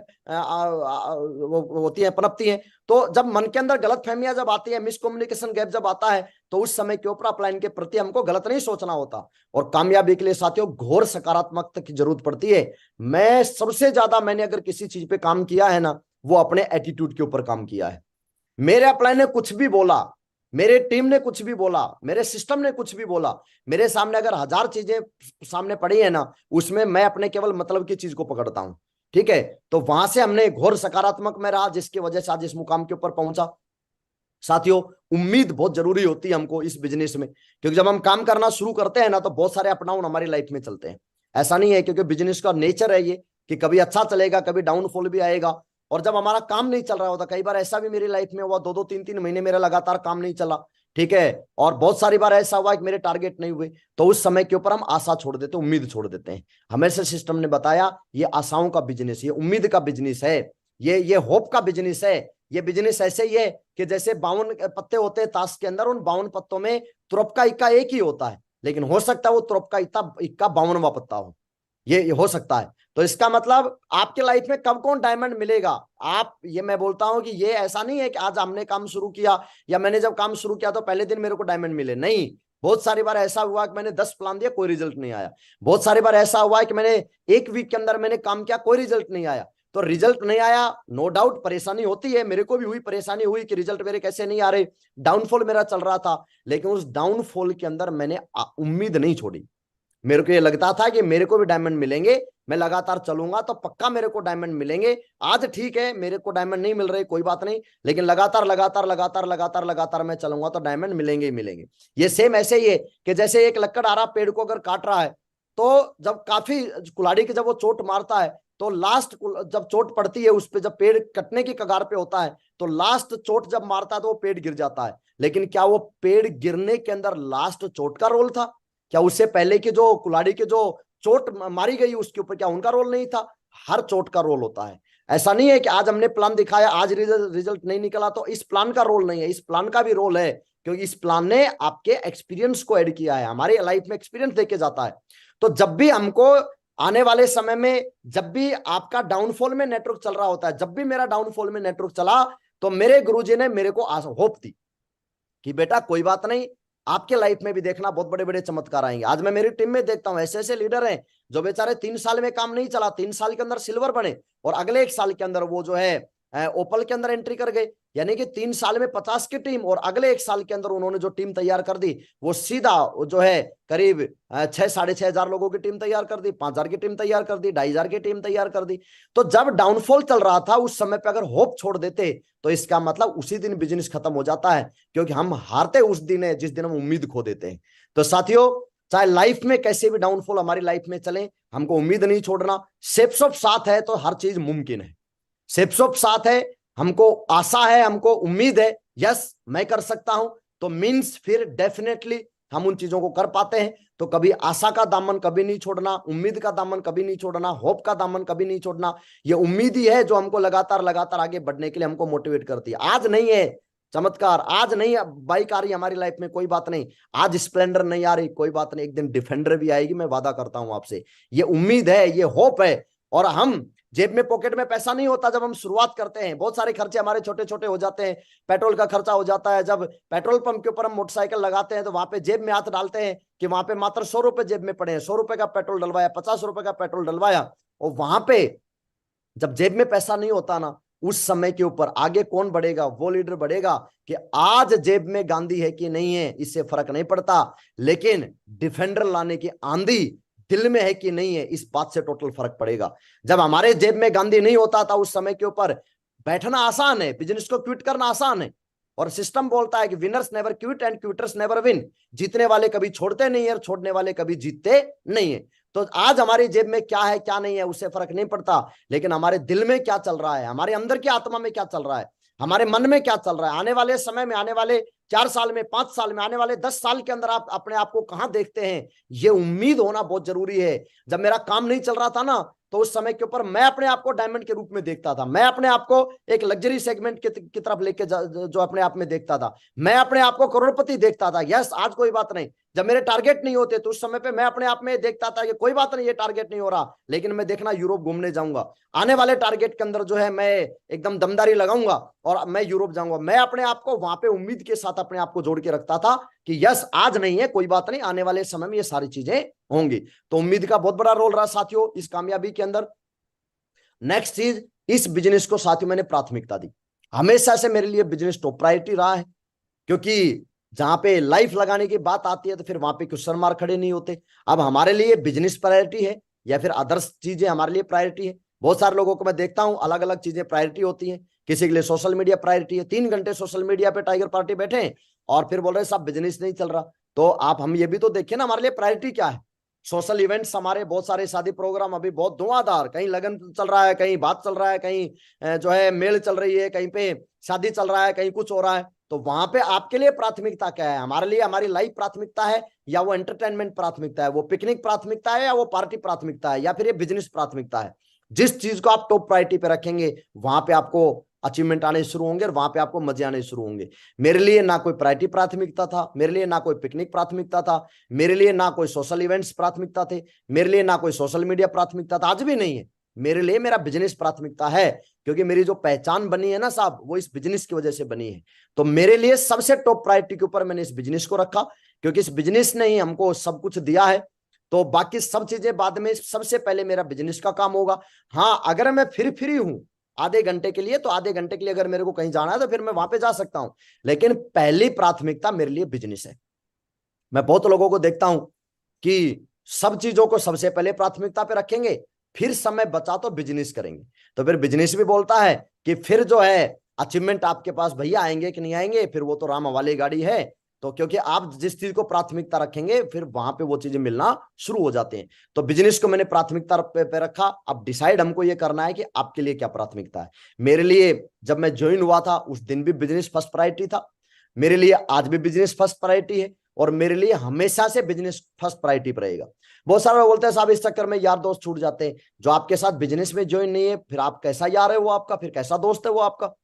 होती है, पनपती हैं। तो जब मन के अंदर गलतफहमियां जब आती है, मिसकम्युनिकेशन गैप जब आता है, तो उस समय के ऊपर अपलाइन के प्रति हमको गलत नहीं सोचना होता। और कामयाबी के लिए साथियों घोर सकारात्मकता की जरूरत पड़ती है। मैं सबसे ज्यादा मैंने अगर किसी चीज पे काम किया है ना, वो अपने एटीट्यूड के ऊपर काम किया है। मेरे अपलाइन ने कुछ भी बोला, मेरे टीम ने कुछ भी बोला, मेरे सिस्टम ने कुछ भी बोला, मेरे सामने अगर 1000 चीजें सामने पड़ी है ना, उसमें मैं अपने केवल मतलब की चीज को पकड़ता हूं, ठीक है। तो वहां से हमने घोर सकारात्मक में रहा, जिसकी वजह से आज इस मुकाम के ऊपर पहुंचा। साथियों उम्मीद बहुत जरूरी होती है हमको इस बिजनेस में, क्योंकि जब हम काम करना शुरू करते हैं ना, तो बहुत सारे अप डाउन हमारी लाइफ में चलते हैं। ऐसा नहीं है, क्योंकि बिजनेस का नेचर है ये कि कभी अच्छा चलेगा, कभी डाउनफॉल भी आएगा। और जब हमारा काम नहीं चल रहा होता, कई बार ऐसा भी मेरी लाइफ में हुआ, 2-2 3-3 महीने मेरा लगातार काम नहीं चला, ठीक है, और बहुत सारी बार ऐसा हुआ कि मेरे टारगेट नहीं हुए, तो उस समय के ऊपर हम आशा छोड़ देते हैं, उम्मीद छोड़ देते हैं। हमेशा सिस्टम ने बताया ये आशाओं का बिजनेस, ये उम्मीद का बिजनेस है, ये होप का बिजनेस है। ये बिजनेस ऐसे ही है कि जैसे 52 पत्ते होते हैं ताश के अंदर, उन 52 पत्तों में तुरप का इक्का एक ही होता है, लेकिन हो सकता है वो तुरप का इक्का 52वां पत्ता हो, ये हो सकता है। तो इसका मतलब आपके लाइफ में कब कौन डायमंड मिलेगा, आप, ये मैं बोलता हूं कि ये ऐसा नहीं है कि आज हमने काम शुरू किया या मैंने जब काम शुरू किया तो पहले दिन मेरे को डायमंड मिले, नहीं। बहुत सारी बार ऐसा हुआ कि मैंने 10 प्लान दिया, कोई रिजल्ट नहीं आया। बहुत सारी बार ऐसा हुआ है कि मैंने 1 वीक के अंदर मैंने काम किया, कोई रिजल्ट नहीं आया। तो रिजल्ट नहीं आया, नो डाउट परेशानी होती है, मेरे को भी हुई, परेशानी हुई कि रिजल्ट मेरे कैसे नहीं आ रहे, डाउनफॉल मेरा चल रहा था। लेकिन उस डाउनफॉल के अंदर मैंने उम्मीद नहीं छोड़ी। मेरे को ये लगता था कि मेरे को भी डायमंड मिलेंगे, मैं लगातार चलूंगा तो पक्का मेरे को डायमंड मिलेंगे। आज ठीक है मेरे को डायमंड नहीं मिल रहे, कोई बात नहीं, लेकिन लगातार लगातार लगातार लगातार लगातार मैं चलूंगा तो डायमंड मिलेंगे ही मिलेंगे। ये सेम ऐसे ही है कि जैसे एक लक्कड़ आ रहा पेड़ को अगर काट रहा है, तो जब काफी कुल्हाड़ी के जब वो चोट मारता है, तो लास्ट जब चोट पड़ती है उस पर, जब पेड़ कटने की कगार पे होता है, तो लास्ट चोट जब मारता है तो वो पेड़ गिर जाता है। लेकिन क्या वो पेड़ गिरने के अंदर लास्ट चोट का रोल था? क्या उससे पहले की जो कुल्हाड़ी के जो चोट मारी गई उसके ऊपर, क्या उनका रोल नहीं था? हर चोट का रोल होता है। ऐसा नहीं है कि आज हमने प्लान दिखाया, आज रिजल्ट नहीं निकला तो इस प्लान का रोल नहीं है, इस प्लान का भी रोल है, क्योंकि इस प्लान ने आपके एक्सपीरियंस को ऐड किया है, हमारी लाइफ में एक्सपीरियंस देके जाता है। तो जब भी हमको आने वाले समय में, जब भी आपका डाउनफॉल में नेटवर्क चल रहा होता है, जब भी मेरा डाउनफॉल में नेटवर्क चला, तो मेरे गुरुजी ने मेरे को होप दी कि बेटा कोई बात नहीं, आपके लाइफ में भी देखना बहुत बड़े बड़े चमत्कार आएंगे। आज मैं मेरी टीम में देखता हूं ऐसे ऐसे लीडर हैं जो बेचारे 3 साल में काम नहीं चला, 3 साल के अंदर सिल्वर बने, और अगले 1 साल के अंदर वो जो है ओपल के अंदर एंट्री कर गए। यानी कि 3 साल में 50 की टीम, और अगले 1 साल के अंदर उन्होंने जो टीम तैयार कर दी, वो सीधा जो है करीब 6-6.5 हजार लोगों की टीम तैयार कर दी, 5,000 की टीम तैयार कर दी, 2,500 की टीम तैयार कर दी। तो जब डाउनफॉल चल रहा था उस समय पे अगर होप छोड़ देते, तो इसका मतलब उसी दिन बिजनेस खत्म हो जाता है, क्योंकि हम हारते उस दिन है जिस दिन हम उम्मीद खो देते हैं। तो साथियों, चाहे लाइफ में कैसे भी डाउनफॉल हमारी लाइफ में चले, हमको उम्मीद नहीं छोड़ना। सेफ्स साथ है तो हर चीज मुमकिन है, सेफ्स साथ है, हमको आशा है, हमको उम्मीद है, यस मैं कर सकता हूं, तो मीन्स फिर डेफिनेटली हम उन चीजों को कर पाते हैं। तो कभी आशा का दामन कभी नहीं छोड़ना, उम्मीद का दामन कभी नहीं छोड़ना, होप का दामन कभी नहीं छोड़ना। ये उम्मीद ही है जो हमको लगातार लगातार आगे बढ़ने के लिए हमको मोटिवेट करती है। आज नहीं है चमत्कार, आज नहीं बाइक आ रही हमारी लाइफ में, कोई बात नहीं, आज स्प्लेंडर नहीं आ रही, कोई बात नहीं, एक दिन डिफेंडर भी आएगी, मैं वादा करता हूं आपसे। ये उम्मीद है, ये होप है। और हम, जेब में पॉकेट में पैसा नहीं होता जब हम शुरुआत करते हैं, बहुत सारे खर्चे हमारे छोटे छोटे हो जाते हैं, पेट्रोल का खर्चा हो जाता है, जब पेट्रोल पंप के ऊपर हम मोटरसाइकिल लगाते हैं तो वहां पे जेब में हाथ डालते हैं कि वहां पे मात्र 100 रुपए जेब में पड़े हैं, 100 रुपए का पेट्रोल डलवाया, 50 रुपए का पेट्रोल डलवाया, और वहां पे जब जेब में पैसा नहीं होता ना, उस समय के ऊपर आगे कौन बढ़ेगा? वो लीडर बढ़ेगा कि आज जेब में गांधी है कि नहीं है इससे फर्क नहीं पड़ता, लेकिन डिफेंडर लाने की आंधी दिल में है कि नहीं है, इस बात से टोटल फर्क पड़ेगा। जब हमारे जेब में गांधी नहीं होता था उस समय के ऊपर बैठना आसान है, बिजनेस को क्विट करना आसान है, और सिस्टम बोलता है कि winners never quit and quitters never win, जीतने वाले कभी छोड़ते नहीं है और छोड़ने वाले कभी जीतते नहीं है। तो आज हमारी जेब में क्या है क्या नहीं है उससे फर्क नहीं पड़ता, लेकिन हमारे दिल में क्या चल रहा है, हमारे अंदर की आत्मा में क्या चल रहा है, हमारे मन में क्या चल रहा है, आने वाले समय में, आने वाले 4 साल में, 5 साल में, आने वाले 10 साल के अंदर आप अपने आप को कहां देखते हैं, ये उम्मीद होना बहुत जरूरी है। जब मेरा काम नहीं चल रहा था ना, तो उस समय के ऊपर मैं अपने आप को डायमंड के रूप में देखता था, मैं अपने आप को एक लग्जरी सेगमेंट की तरफ लेके जो अपने आप में देखता था, मैं अपने आप को करोड़पति देखता था। यस, आज कोई बात नहीं, जब मेरे टारगेट नहीं होते तो उस समय पे मैं अपने आप में देखता था कि कोई बात नहीं, ये टारगेट नहीं हो रहा, लेकिन मैं देखना यूरोप घूमने जाऊंगा, आने वाले टारगेट के अंदर जो है मैं एकदम दमदारी लगाऊंगा और मैं यूरोप जाऊंगा। मैं अपने आप को वहां पे उम्मीद के साथ अपने आप को जोड़ के रखता था कि यस, आज नहीं है कोई बात नहीं, आने वाले समय में ये सारी चीजें होंगी। तो उम्मीद का बहुत बड़ा रोल रहा साथियों इस कामयाबी के अंदर। नेक्स्ट चीज, इस बिजनेस को साथियों मैंने प्राथमिकता दी, हमेशा से मेरे लिए बिजनेस टॉप प्रायोरिटी रहा है, क्योंकि जहां पे लाइफ लगाने की बात आती है तो फिर वहां पे क्वेश्चन मार्क खड़े नहीं होते। अब हमारे लिए बिजनेस प्रायोरिटी है या फिर अदर्स चीजें हमारे लिए प्रायोरिटी है? बहुत सारे लोगों को मैं देखता हूं अलग अलग चीजें प्रायोरिटी होती हैं। किसी के लिए सोशल मीडिया प्रायोरिटी है, 3 घंटे सोशल मीडिया पे टाइगर पार्टी बैठे हैं और फिर बोल रहे हैं साहब बिजनेस नहीं चल रहा। तो आप हम ये भी तो देखिए ना, हमारे लिए प्रायोरिटी क्या है? सोशल इवेंट्स हमारे बहुत सारे शादी प्रोग्राम अभी बहुत धुआंधार, कहीं लगन चल रहा है, कहीं बात चल रहा है, कहीं जो है मेल चल रही है, कहीं पे शादी चल रहा है, कहीं कुछ हो रहा है। तो वहां पे आपके लिए प्राथमिकता क्या है? हमारे लिए हमारी लाइफ प्राथमिकता है, या वो एंटरटेनमेंट प्राथमिकता है, वो पिकनिक प्राथमिकता है, या वो पार्टी प्राथमिकता है, या फिर ये बिजनेस प्राथमिकता है? जिस चीज को आप टॉप प्रायोरिटी पे रखेंगे वहां पे आपको अचीवमेंट आने शुरू होंगे और वहां पे आपको मजे आने शुरू होंगे। मेरे लिए ना कोई प्रायोरिटी प्राथमिकता था, मेरे लिए ना कोई पिकनिक प्राथमिकता था, मेरे लिए ना कोई सोशल इवेंट्स प्राथमिकता थे, मेरे लिए ना कोई सोशल मीडिया प्राथमिकता था, आज भी नहीं है। मेरे लिए मेरा बिजनेस प्राथमिकता है, क्योंकि मेरी जो पहचान बनी है ना साहब, वो इस बिजनेस की वजह से बनी है। तो मेरे लिए सबसे टॉप प्रायोरिटी के ऊपर मैंने इस बिजनेस को रखा, क्योंकि इस बिजनेस ने ही हमको सब कुछ दिया है। तो बाकी सब चीजें बाद में, सबसे पहले मेरा बिजनेस का काम होगा। हाँ, अगर मैं फिर फ्री हूं आधे घंटे के लिए, तो आधे घंटे के लिए अगर मेरे को कहीं जाना है तो फिर मैं वहां पे जा सकता हूं, लेकिन पहली प्राथमिकता मेरे लिए बिजनेस है। मैं बहुत लोगों को देखता हूं कि सब चीजों को सबसे पहले प्राथमिकता पे रखेंगे, फिर समय बचा तो बिजनेस करेंगे। तो फिर बिजनेस भी बोलता है कि फिर जो है अचीवमेंट आपके पास भैया आएंगे कि नहीं आएंगे, फिर वो तो राम वाली गाड़ी है। तो क्योंकि आप जिस चीज को प्राथमिकता रखेंगे फिर वहां पे वो चीजें मिलना शुरू हो जाते हैं। तो बिजनेस को मैंने प्राथमिकता पे रखा। अब डिसाइड हमको ये करना है कि आपके लिए क्या प्राथमिकता है। मेरे लिए जब मैं ज्वाइन हुआ था उस दिन भी बिजनेस फर्स्ट प्रायोरिटी था, मेरे लिए आज भी बिजनेस फर्स्ट प्रायोरिटी है, और मेरे लिए हमेशा से बिजनेस फर्स्ट प्रायोरिटी पर रहेगा। बहुत सारे लोग बोलते हैं साहब इस चक्कर में यार दोस्त छूट जाते हैं। जो आपके साथ बिजनेस में ज्वाइन नहीं है, फिर आप कैसा यार है वो आपका, फिर कैसा दोस्त है वो आपका?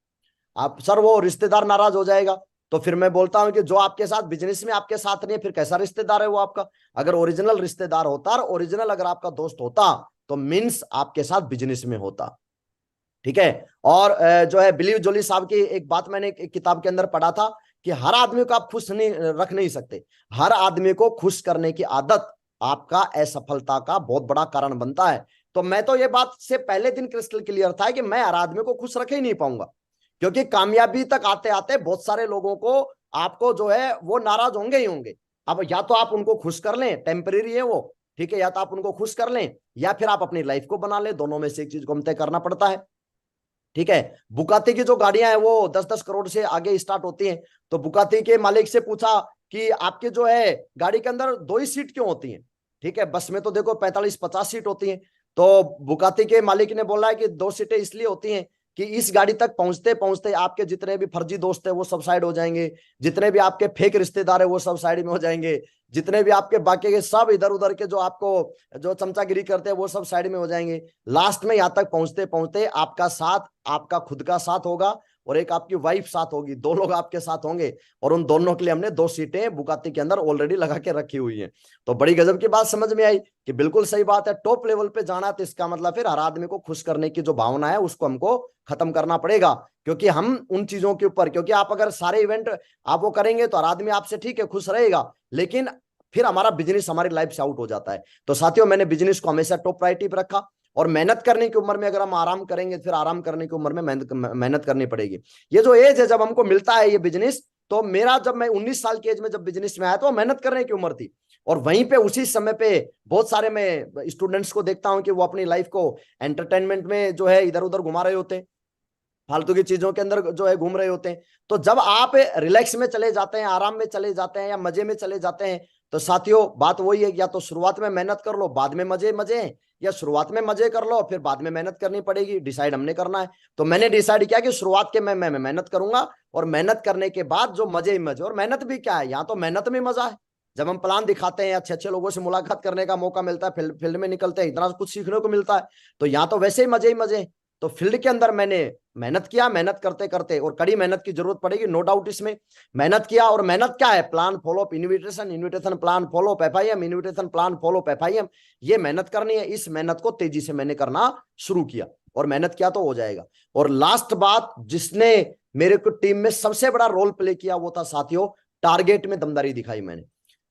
आप सर वो रिश्तेदार नाराज हो जाएगा। तो फिर मैं बोलता हूं कि जो आपके साथ बिजनेस में आपके साथ नहीं है, फिर कैसा रिश्तेदार है वो आपका? अगर ओरिजिनल रिश्तेदार होता और ओरिजिनल अगर आपका दोस्त होता, तो मीन्स आपके साथ बिजनेस में होता। ठीक है। और जो है बिलीव जोली साहब की एक बात मैंने एक किताब के अंदर पढ़ा था कि हर आदमी को आप खुश नहीं रख नहीं सकते, हर आदमी को खुश करने की आदत आपका असफलता का बहुत बड़ा कारण बनता है। तो मैं तो ये बात से पहले दिन क्रिस्टल क्लियर था कि मैं हर आदमी को खुश रख ही नहीं पाऊंगा, क्योंकि कामयाबी तक आते आते बहुत सारे लोगों को आपको जो है वो नाराज होंगे ही होंगे। अब या तो आप उनको खुश कर लें, टेम्परेरी है वो, ठीक है, या तो आप उनको खुश कर लें या फिर आप अपनी लाइफ को बना लें, दोनों में से एक चीज को हम तय करना पड़ता है। ठीक है। बुकाती की जो गाड़ियां हैं वो 10-10 करोड़ से आगे स्टार्ट होती हैं। तो बुकाती के मालिक से पूछा कि आपके जो है गाड़ी के अंदर 2 ही सीट क्यों होती हैं? ठीक है, बस में तो देखो 45-50 सीट होती हैं। तो बुकाती के मालिक ने बोला है कि 2 सीटें इसलिए होती हैं कि इस गाड़ी तक पहुंचते पहुंचते आपके जितने भी फर्जी दोस्त है वो सब साइड हो जाएंगे, जितने भी आपके फेक रिश्तेदार है वो सब साइड में हो जाएंगे, जितने भी आपके बाकी के सब इधर उधर के जो आपको जो चमचागिरी करते हैं वो सब साइड में हो जाएंगे। लास्ट में यहां तक पहुंचते पहुंचते आपका साथ, आपका खुद का साथ होगा और एक आपकी वाइफ साथ होगी, 2 लोग आपके साथ होंगे, और उन दोनों के लिए हमने 2 सीटें बुगाती के अंदर ऑलरेडी लगा के रखी हुई हैं। तो बड़ी गजब की बात समझ में आई कि बिल्कुल सही बात है, टॉप लेवल पे जाना है तो इसका मतलब फिर हर आदमी को खुश करने की जो भावना है उसको हमको खत्म करना पड़ेगा। क्योंकि हम उन चीजों के ऊपर, क्योंकि आप अगर सारे इवेंट आप वो करेंगे तो हर आदमी आपसे ठीक है खुश रहेगा, लेकिन फिर हमारा बिजनेस हमारी लाइफ से आउट हो जाता है। तो साथियों मैंने बिजनेस को हमेशा टॉप प्रायोरिटी पर रखा। और मेहनत करने की उम्र में अगर हम आराम करेंगे, फिर आराम करने की उम्र में मेहनत करनी पड़ेगी। ये जो एज है जब हमको मिलता है ये बिजनेस, तो मेरा जब मैं 19 साल की एज में जब बिजनेस में आया तो मेहनत करने की उम्र थी। और वहीं पे उसी समय पे बहुत सारे मैं स्टूडेंट्स को देखता हूं कि वो अपनी लाइफ को एंटरटेनमेंट में जो है इधर उधर घुमा रहे होते हैं, फालतू की चीजों के अंदर जो है घूम रहे होते हैं। तो जब आप रिलैक्स में चले जाते हैं, आराम में चले जाते हैं या मजे में चले जाते हैं, तो साथियों बात वही है, या तो शुरुआत में मेहनत कर लो बाद में मजे मजे हैं, या शुरुआत में मजे कर लो फिर बाद में मेहनत करनी पड़ेगी। डिसाइड हमने करना है। तो मैंने डिसाइड किया कि शुरुआत के मैं मेहनत करूंगा, और मेहनत करने के बाद जो मजे ही मजे, और मेहनत भी क्या है, यहाँ तो मेहनत में मजा है। जब हम प्लान दिखाते हैं, अच्छे अच्छे लोगों से मुलाकात करने का मौका मिलता है, फील्ड में निकलते हैं, इतना कुछ सीखने को मिलता है। तो यहाँ तो वैसे ही मजे ही मजे। तो फील्ड के अंदर मैंने मेहनत किया, मेहनत करते करते, और कड़ी मेहनत की जरूरत पड़ेगी नो डाउट इसमें, मेहनत किया। और मेहनत क्या है, plan follow up invitation, invitation plan follow up FIM, invitation plan follow up FIM, ये मेहनत करनी है। इस मेहनत को तेजी से मैंने करना शुरू किया, और मेहनत किया तो हो जाएगा। और लास्ट बात जिसने मेरे को टीम में सबसे बड़ा रोल प्ले किया वो था साथियों, टारगेट में दमदारी दिखाई मैंने।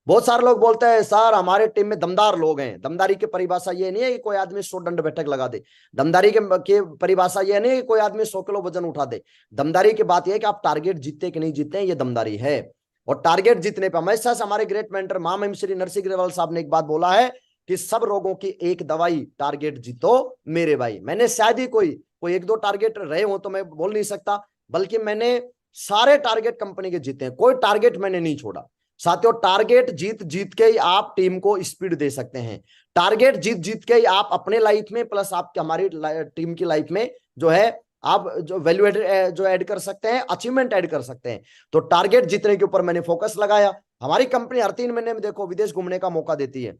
बहुत सारे लोग बोलते हैं सर हमारे टीम में दमदार लोग हैं। दमदारी की परिभाषा ये नहीं है कि कोई आदमी 100 दंड बैठक लगा दे। दमदारी के परिभाषा ये नहीं है कि कोई आदमी 100 किलो वजन उठा दे। दमदारी की बात यह है कि आप टारगेट जीतते कि नहीं जीतते हैं, ये दमदारी है। और टारगेट जीतने पर हमेशा से हमारे ग्रेट मेंटर महामहिम श्री नरसिंह ग्रेवाल साहब ने एक बात बोला है कि सब रोगों की एक दवाई, टारगेट जीतो मेरे भाई। मैंने शायद ही कोई 1-2 टारगेट रहे हो तो मैं बोल नहीं सकता, बल्कि मैंने सारे टारगेट कंपनी के जीते हैं, कोई टारगेट मैंने नहीं छोड़ा। साथियों टारगेट जीत जीत के ही आप टीम को स्पीड दे सकते हैं। टारगेट जीत जीत के ही आप अपने लाइफ में प्लस आपकी हमारी टीम की लाइफ में जो है आप जो वैल्यू जो ऐड कर सकते हैं, अचीवमेंट ऐड कर सकते हैं। तो टारगेट जीतने के ऊपर मैंने फोकस लगाया। हमारी कंपनी हर 3 महीने में देखो विदेश घूमने का मौका देती है।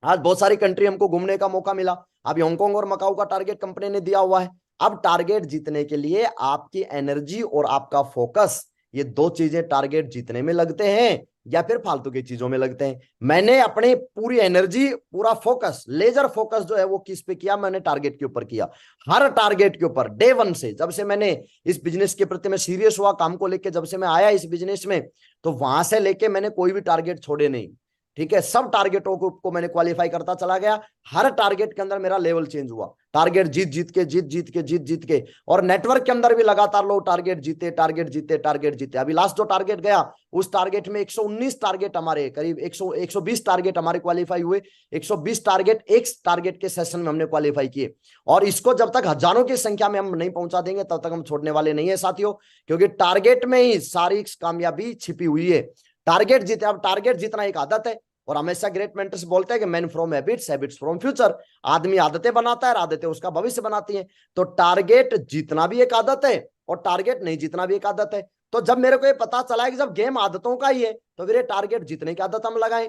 आज बहुत सारी कंट्री हमको घूमने का मौका मिला। अभी हांगकांग और मकाऊ का टारगेट कंपनी ने दिया हुआ है। अब टारगेट जीतने के लिए आपकी एनर्जी और आपका फोकस, ये दो चीजें टारगेट जीतने में लगते हैं या फिर फालतू की चीजों में लगते हैं। मैंने अपनी पूरी एनर्जी, पूरा फोकस, लेजर फोकस जो है वो किस पे किया? मैंने टारगेट के ऊपर किया। हर टारगेट के ऊपर डे वन से, जब से मैंने इस बिजनेस के प्रति मैं सीरियस हुआ, काम को लेके जब से मैं आया इस बिजनेस में, तो वहां से लेके मैंने कोई भी टारगेट छोड़े नहीं। ठीक है, सब टारगेटों को मैंने क्वालिफाई करता चला गया। हर टारगेट के अंदर मेरा लेवल चेंज हुआ। टारगेट जीत जीत के, जीत जीत के, जीत जीत के, और नेटवर्क के अंदर भी लगातार लोग टारगेट जीते, टारगेट जीते, टारगेट जीते। अभी लास्ट जो टारगेट गया उस टारगेट में 119 टारगेट हमारे, करीब 120 टारगेट हमारे क्वालिफाई हुए। 120 टारगेट एक टारगेट के सेशन में हमने क्वालिफाई किए। और इसको जब तक हजारों की संख्या में हम नहीं पहुंचा देंगे तब तक हम छोड़ने वाले नहीं है साथियों, क्योंकि टारगेट में ही सारी कामयाबी छिपी हुई है। टारगेट जीते। अब टारगेट जीतना एक आदत है, और हमेशा ग्रेट मेंटर्स बोलते हैं कि man from habits, habits from future. आदमी आदतें बनाता है, आदतें उसका भविष्य बनाती हैं। तो टारगेट जीतना भी एक आदत है और टारगेट नहीं जीतना भी एक आदत है। तो जब मेरे को ये पता चला है कि जब गेम आदतों का ही है तो फिर ये टारगेट जीतने की आदत हम लगाएं।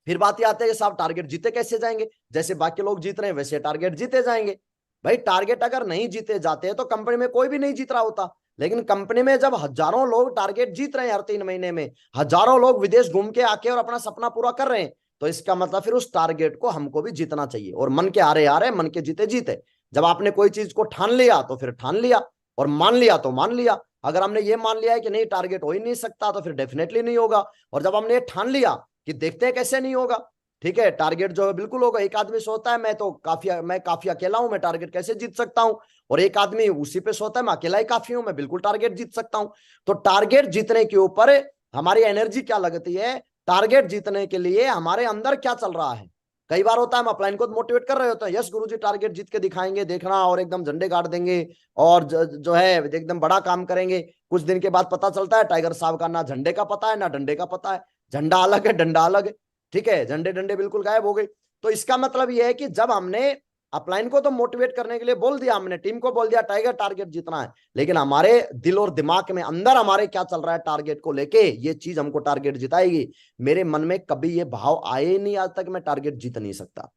फिर बात ये आती है कि साहब टारगेट जीते कैसे जाएंगे? जैसे बाकी लोग जीत रहे हैं वैसे टारगेट जीते जाएंगे। भाई टारगेट अगर नहीं जीते जाते हैं तो कंपनी में कोई भी नहीं जीत रहा होता। लेकिन कंपनी में जब हजारों लोग टारगेट जीत रहे हैं हर 3 महीने में, हजारों लोग विदेश घूम के आके और अपना सपना पूरा कर रहे हैं, तो इसका मतलब फिर उस टारगेट को हमको भी जीतना चाहिए। और मन के हारे हारे, मन के जीते जीते। जब आपने कोई चीज को ठान लिया तो फिर ठान लिया, और मान लिया तो मान लिया। अगर हमने ये मान लिया है कि नहीं टारगेट हो ही नहीं सकता तो फिर डेफिनेटली नहीं होगा। और जब हमने ये ठान लिया कि देखते हैं कैसे नहीं होगा, ठीक है, टारगेट जो है बिल्कुल होगा। एक आदमी सोचता है मैं काफी अकेला हूं, मैं टारगेट कैसे जीत सकता हूं? और एक आदमी उसी पे सोचता है मैं अकेला ही काफी हूं, मैं बिल्कुल टारगेट जीत सकता हूं। तो टारगेट जीतने के ऊपर हमारी एनर्जी क्या लगती है, टारगेट जीतने के लिए हमारे अंदर क्या चल रहा है। कई बार होता है हम अपलाइन को मोटिवेट कर रहे होते हैं, यस गुरुजी टारगेट जीत के दिखाएंगे, देखना, और एकदम झंडे गाड़ देंगे, और जो है एकदम बड़ा काम करेंगे। कुछ दिन के बाद पता चलता है टाइगर साहब का ना झंडे का पता है ना डंडे का पता है। झंडा अलग है, डंडा अलग है। ठीक है, झंडे डंडे बिल्कुल गायब हो गए। तो इसका मतलब यह है कि जब हमने अपलाइन को तो मोटिवेट करने के लिए बोल दिया, हमने टीम को बोल दिया टाइगर टारगेट जीतना है, लेकिन हमारे दिल और दिमाग में अंदर हमारे क्या चल रहा है टारगेट को लेके, ये चीज हमको टारगेट जिताएगी। मेरे मन में कभी ये भाव आए ही नहीं आज तक मैं टारगेट जीत नहीं सकता।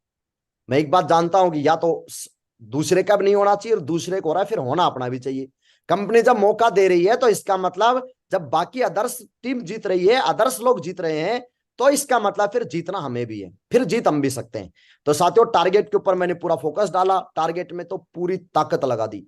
मैं एक बात जानता हूं कि या तो दूसरे का भी नहीं होना चाहिए और दूसरे को हो रहा है फिर होना अपना भी चाहिए। कंपनी जब मौका दे रही है तो इसका मतलब जब बाकी अदर्स टीम जीत रही है, अदर्स लोग जीत रहे हैं, तो इसका मतलब फिर जीतना हमें भी है, फिर जीत हम भी सकते हैं। तो साथियों टारगेट के ऊपर मैंने पूरा फोकस डाला, टारगेट में तो पूरी ताकत लगा दी।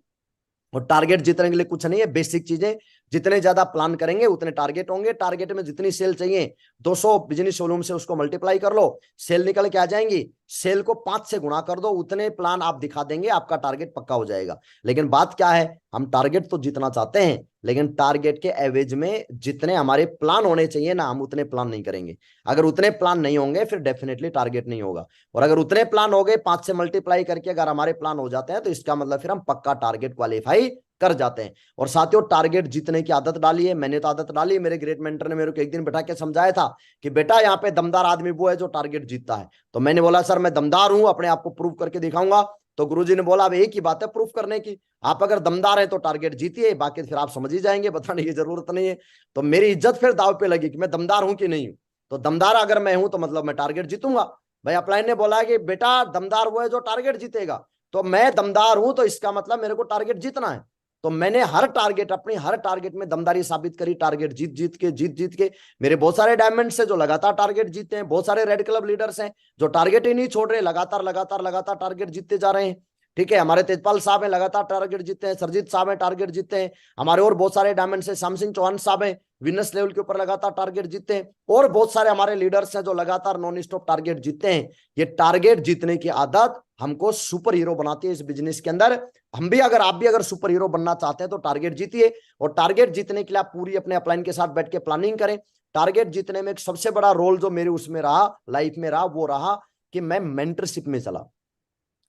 और टारगेट जीतने के लिए कुछ नहीं है, बेसिक चीजें। जितने ज्यादा प्लान करेंगे उतने टारगेट होंगे। टारगेट में जितनी सेल चाहिए 200 बिजनेस वॉल्यूम से उसको मल्टीप्लाई कर लो, सेल निकल के आ जाएंगी। सेल को 5 से गुणा कर दो, उतने प्लान आप दिखा देंगे, आपका टारगेट पक्का हो जाएगा। लेकिन बात क्या है, हम टारगेट तो जीतना चाहते हैं, लेकिन टारगेट के एवरेज में जितने हमारे प्लान होने चाहिए ना, हम उतने प्लान नहीं करेंगे। अगर उतने प्लान नहीं होंगे फिर डेफिनेटली टारगेट नहीं होगा। और अगर उतने प्लान हो गए 5 से मल्टीप्लाई करके अगर हमारे प्लान हो जाते हैं तो इसका मतलब फिर हम पक्का टारगेट क्वालिफाई कर जाते हैं। और साथियों टारगेट जीतने की आदत डाली है, मैंने तो आदत डाली है। मेरे ग्रेट मेंटर ने मेरे को एक दिन बैठा के समझाया था कि बेटा यहाँ पे दमदार आदमी वो है जो टारगेट जीतता है। तो मैंने बोला सर मैं दमदार हूं, अपने आप को प्रूव करके दिखाऊंगा। तो गुरुजी ने बोला अब एक ही बात है प्रूफ करने की, आप अगर दमदार है तो टारगेट जीतिए, बाकी फिर आप समझ ही जाएंगे, बताने की जरूरत नहीं है। तो मेरी इज्जत फिर दाव पे लगी कि मैं दमदार हूं कि नहीं हूं। तो दमदार अगर मैं हूं तो मतलब मैं टारगेट जीतूंगा। भाई अपलाइन ने बोला कि बेटा दमदार वो है जो टारगेट जीतेगा, तो मैं दमदार हूं तो इसका मतलब मेरे को टारगेट जीतना है। तो मैंने हर टारगेट, अपनी हर टारगेट में दमदारी साबित करी, टारगेट जीत जीत के, जीत जीत के। मेरे बहुत सारे डायमंड्स हैं जो लगातार टारगेट जीतते हैं, बहुत सारे रेड क्लब लीडर्स हैं जो टारगेट ही नहीं छोड़ रहे, लगातार लगातार लगातार टारगेट जीतते जा रहे हैं। ठीक है, हमारे तेजपाल साहब हैं लगातार टारगेट जीतते हैं, सरजीत साहब हैं टारगेट जीतते हैं, हमारे और बहुत सारे डायमंड्स हैं, श्याम सिंह चौहान साहब हैं विनस लेवल के ऊपर लगातार टारगेट जीतते हैं, और बहुत सारे हमारे लीडर्स हैं जो लगातार नॉन स्टॉप टारगेट जीतते हैं। ये टारगेट जीतने की आदत हमको सुपर हीरो बनाती है इस बिजनेस के अंदर। हम भी अगर, आप भी अगर सुपर हीरो बनना चाहते हैं तो टारगेट जीतिए। और टारगेट जीतने के लिए आप पूरी अपने अपलाइन के साथ बैठ के प्लानिंग करें। टारगेट जीतने में एक सबसे बड़ा रोल जो मेरे उसमें रहा, लाइफ में रहा, वो रहा कि मैं मेंटरशिप में चला।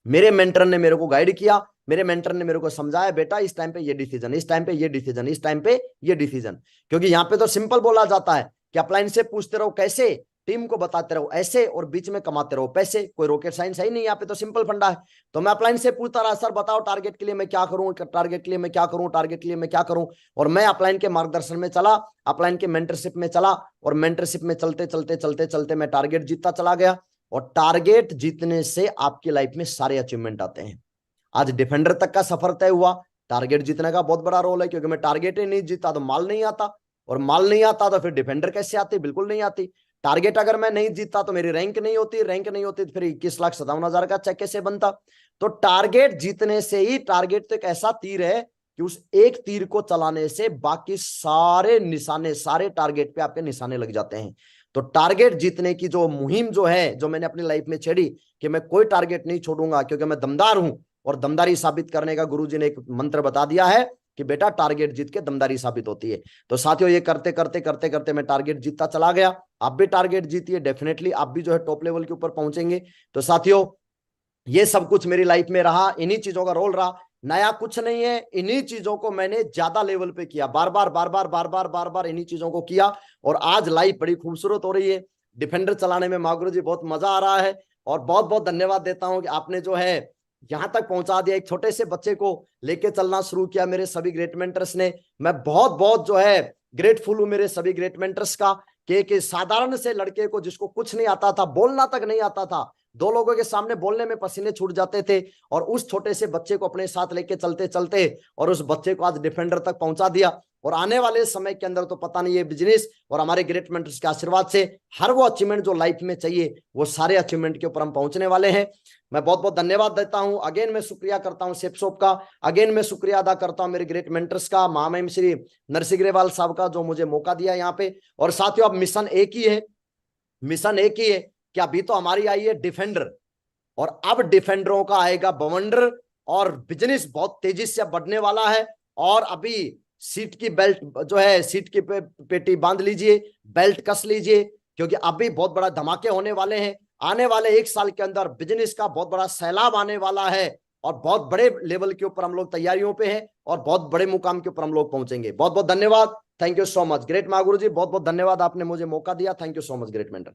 मेरे मेंटर ने मेरे को गाइड किया, मेरे मेंटर ने मेरे को समझाया बेटा इस टाइम पे ये डिसीजन, इस टाइम पे ये डिसीजन, इस टाइम पे ये डिसीजन। क्योंकि यहाँ पे तो सिंपल बोला जाता है कि अपलाइन से पूछते रहो कैसे, टीम को बताते रहो ऐसे, और बीच में कमाते रहो पैसे। कोई रॉकेट साइंस है ही नहीं यहाँ पे, तो सिंपल फंडा है। तो मैं अपलाइन से पूछता रहा, सर बताओ टारगेट के लिए मैं क्या करूं, टारगेट के लिए मैं क्या करूं, टारगेट के लिए मैं क्या करूं। और मैं अपलाइन के मार्गदर्शन में चला, अपलाइन के मेंटरशिप में चला, और मेंटरशिप में चलते चलते चलते चलते मैं टारगेट जीतता चला गया। और टारगेट जीतने से आपकी लाइफ में सारे अचीवमेंट आते हैं। आज डिफेंडर तक का सफर तय हुआ, टारगेट जीतने का बहुत बड़ा रोल है, क्योंकि मैं टारगेट ही नहीं जीता तो माल नहीं आता, और माल नहीं आता तो फिर डिफेंडर कैसे आती, बिल्कुल नहीं आती। टारगेट अगर मैं नहीं जीतता तो मेरी रैंक नहीं होती, रैंक नहीं होती तो फिर 21,57,000 का चेक कैसे बनता। तो टारगेट जीतने से ही, टारगेट तो एक ऐसा तीर है कि उस एक तीर को चलाने से बाकी सारे निशाने, सारे टारगेट पे आपके निशाने लग जाते हैं। तो टारगेट जीतने की जो मुहिम जो है, जो मैंने अपनी लाइफ में छेड़ी कि मैं कोई टारगेट नहीं छोड़ूंगा, क्योंकि मैं दमदार हूं, और दमदारी साबित करने का गुरुजी ने एक मंत्र बता दिया है कि बेटा टारगेट जीत के दमदारी साबित होती है। तो साथियों, ये करते करते करते करते मैं टारगेट जीतता चला गया। आप भी टारगेट जीतिए, डेफिनेटली आप भी जो है टॉप लेवल के ऊपर पहुंचेंगे। तो साथियों, ये सब कुछ मेरी लाइफ में रहा, इन्हीं चीजों का रोल रहा, नया कुछ नहीं है। इन्हीं चीजों को मैंने ज्यादा लेवल पे किया, बार बार बार बार बार बार बार बार इन्हीं चीजों को किया, और आज लाइफ बड़ी खूबसूरत हो रही है। डिफेंडर चलाने में मागुरु जी बहुत मजा आ रहा है, और बहुत बहुत धन्यवाद देता हूं कि आपने जो है यहां तक पहुंचा दिया। एक छोटे से बच्चे को लेके चलना शुरू किया मेरे सभी ग्रेट मेंटर्स ने। मैं बहुत बहुत जो है ग्रेटफुल हूं मेरे सभी ग्रेट मेंटर्स का, कि साधारण से लड़के को, जिसको कुछ नहीं आता था, बोलना तक नहीं आता था, 2 लोगों के सामने बोलने में पसीने छूट जाते थे, और उस छोटे से बच्चे को अपने साथ लेके चलते चलते और उस बच्चे को आज डिफेंडर तक पहुंचा दिया। और आने वाले समय के अंदर तो पता नहीं, ये बिजनेस और हमारे ग्रेट मेंटर्स के आशीर्वाद से हर वो अचीवमेंट जो लाइफ में चाहिए, वो सारे अचीवमेंट के ऊपर हम पहुंचने वाले हैं। मैं बहुत बहुत धन्यवाद देता हूं, अगेन मैं शुक्रिया करता हूं सेपसोप का, अगेन मैं शुक्रिया अदा करता हूं मेरे ग्रेट मेंटर्स का, महामहिम श्री नरसिंह साहब का, जो मुझे मौका दिया यहाँ पे। और साथियों, अब मिशन एक ही है, मिशन एक ही है कि अभी तो हमारी आई है डिफेंडर, और अब डिफेंडरों का आएगा बवंडर, और बिजनेस बहुत तेजी से बढ़ने वाला है। और अभी सीट की बेल्ट जो है, सीट की पेटी बांध लीजिए, बेल्ट कस लीजिए, क्योंकि अभी बहुत बड़ा धमाके होने वाले हैं। आने वाले 1 साल के अंदर बिजनेस का बहुत बड़ा सैलाब आने वाला है, और बहुत बड़े लेवल के ऊपर हम लोग तैयारियों पे हैं, और बहुत बड़े मुकाम के ऊपर हम लोग पहुंचेंगे। बहुत बहुत धन्यवाद, thank you so much great Mahaguru ji, बहुत बहुत धन्यवाद, आपने मुझे मौका दिया, thank you so much great mentor.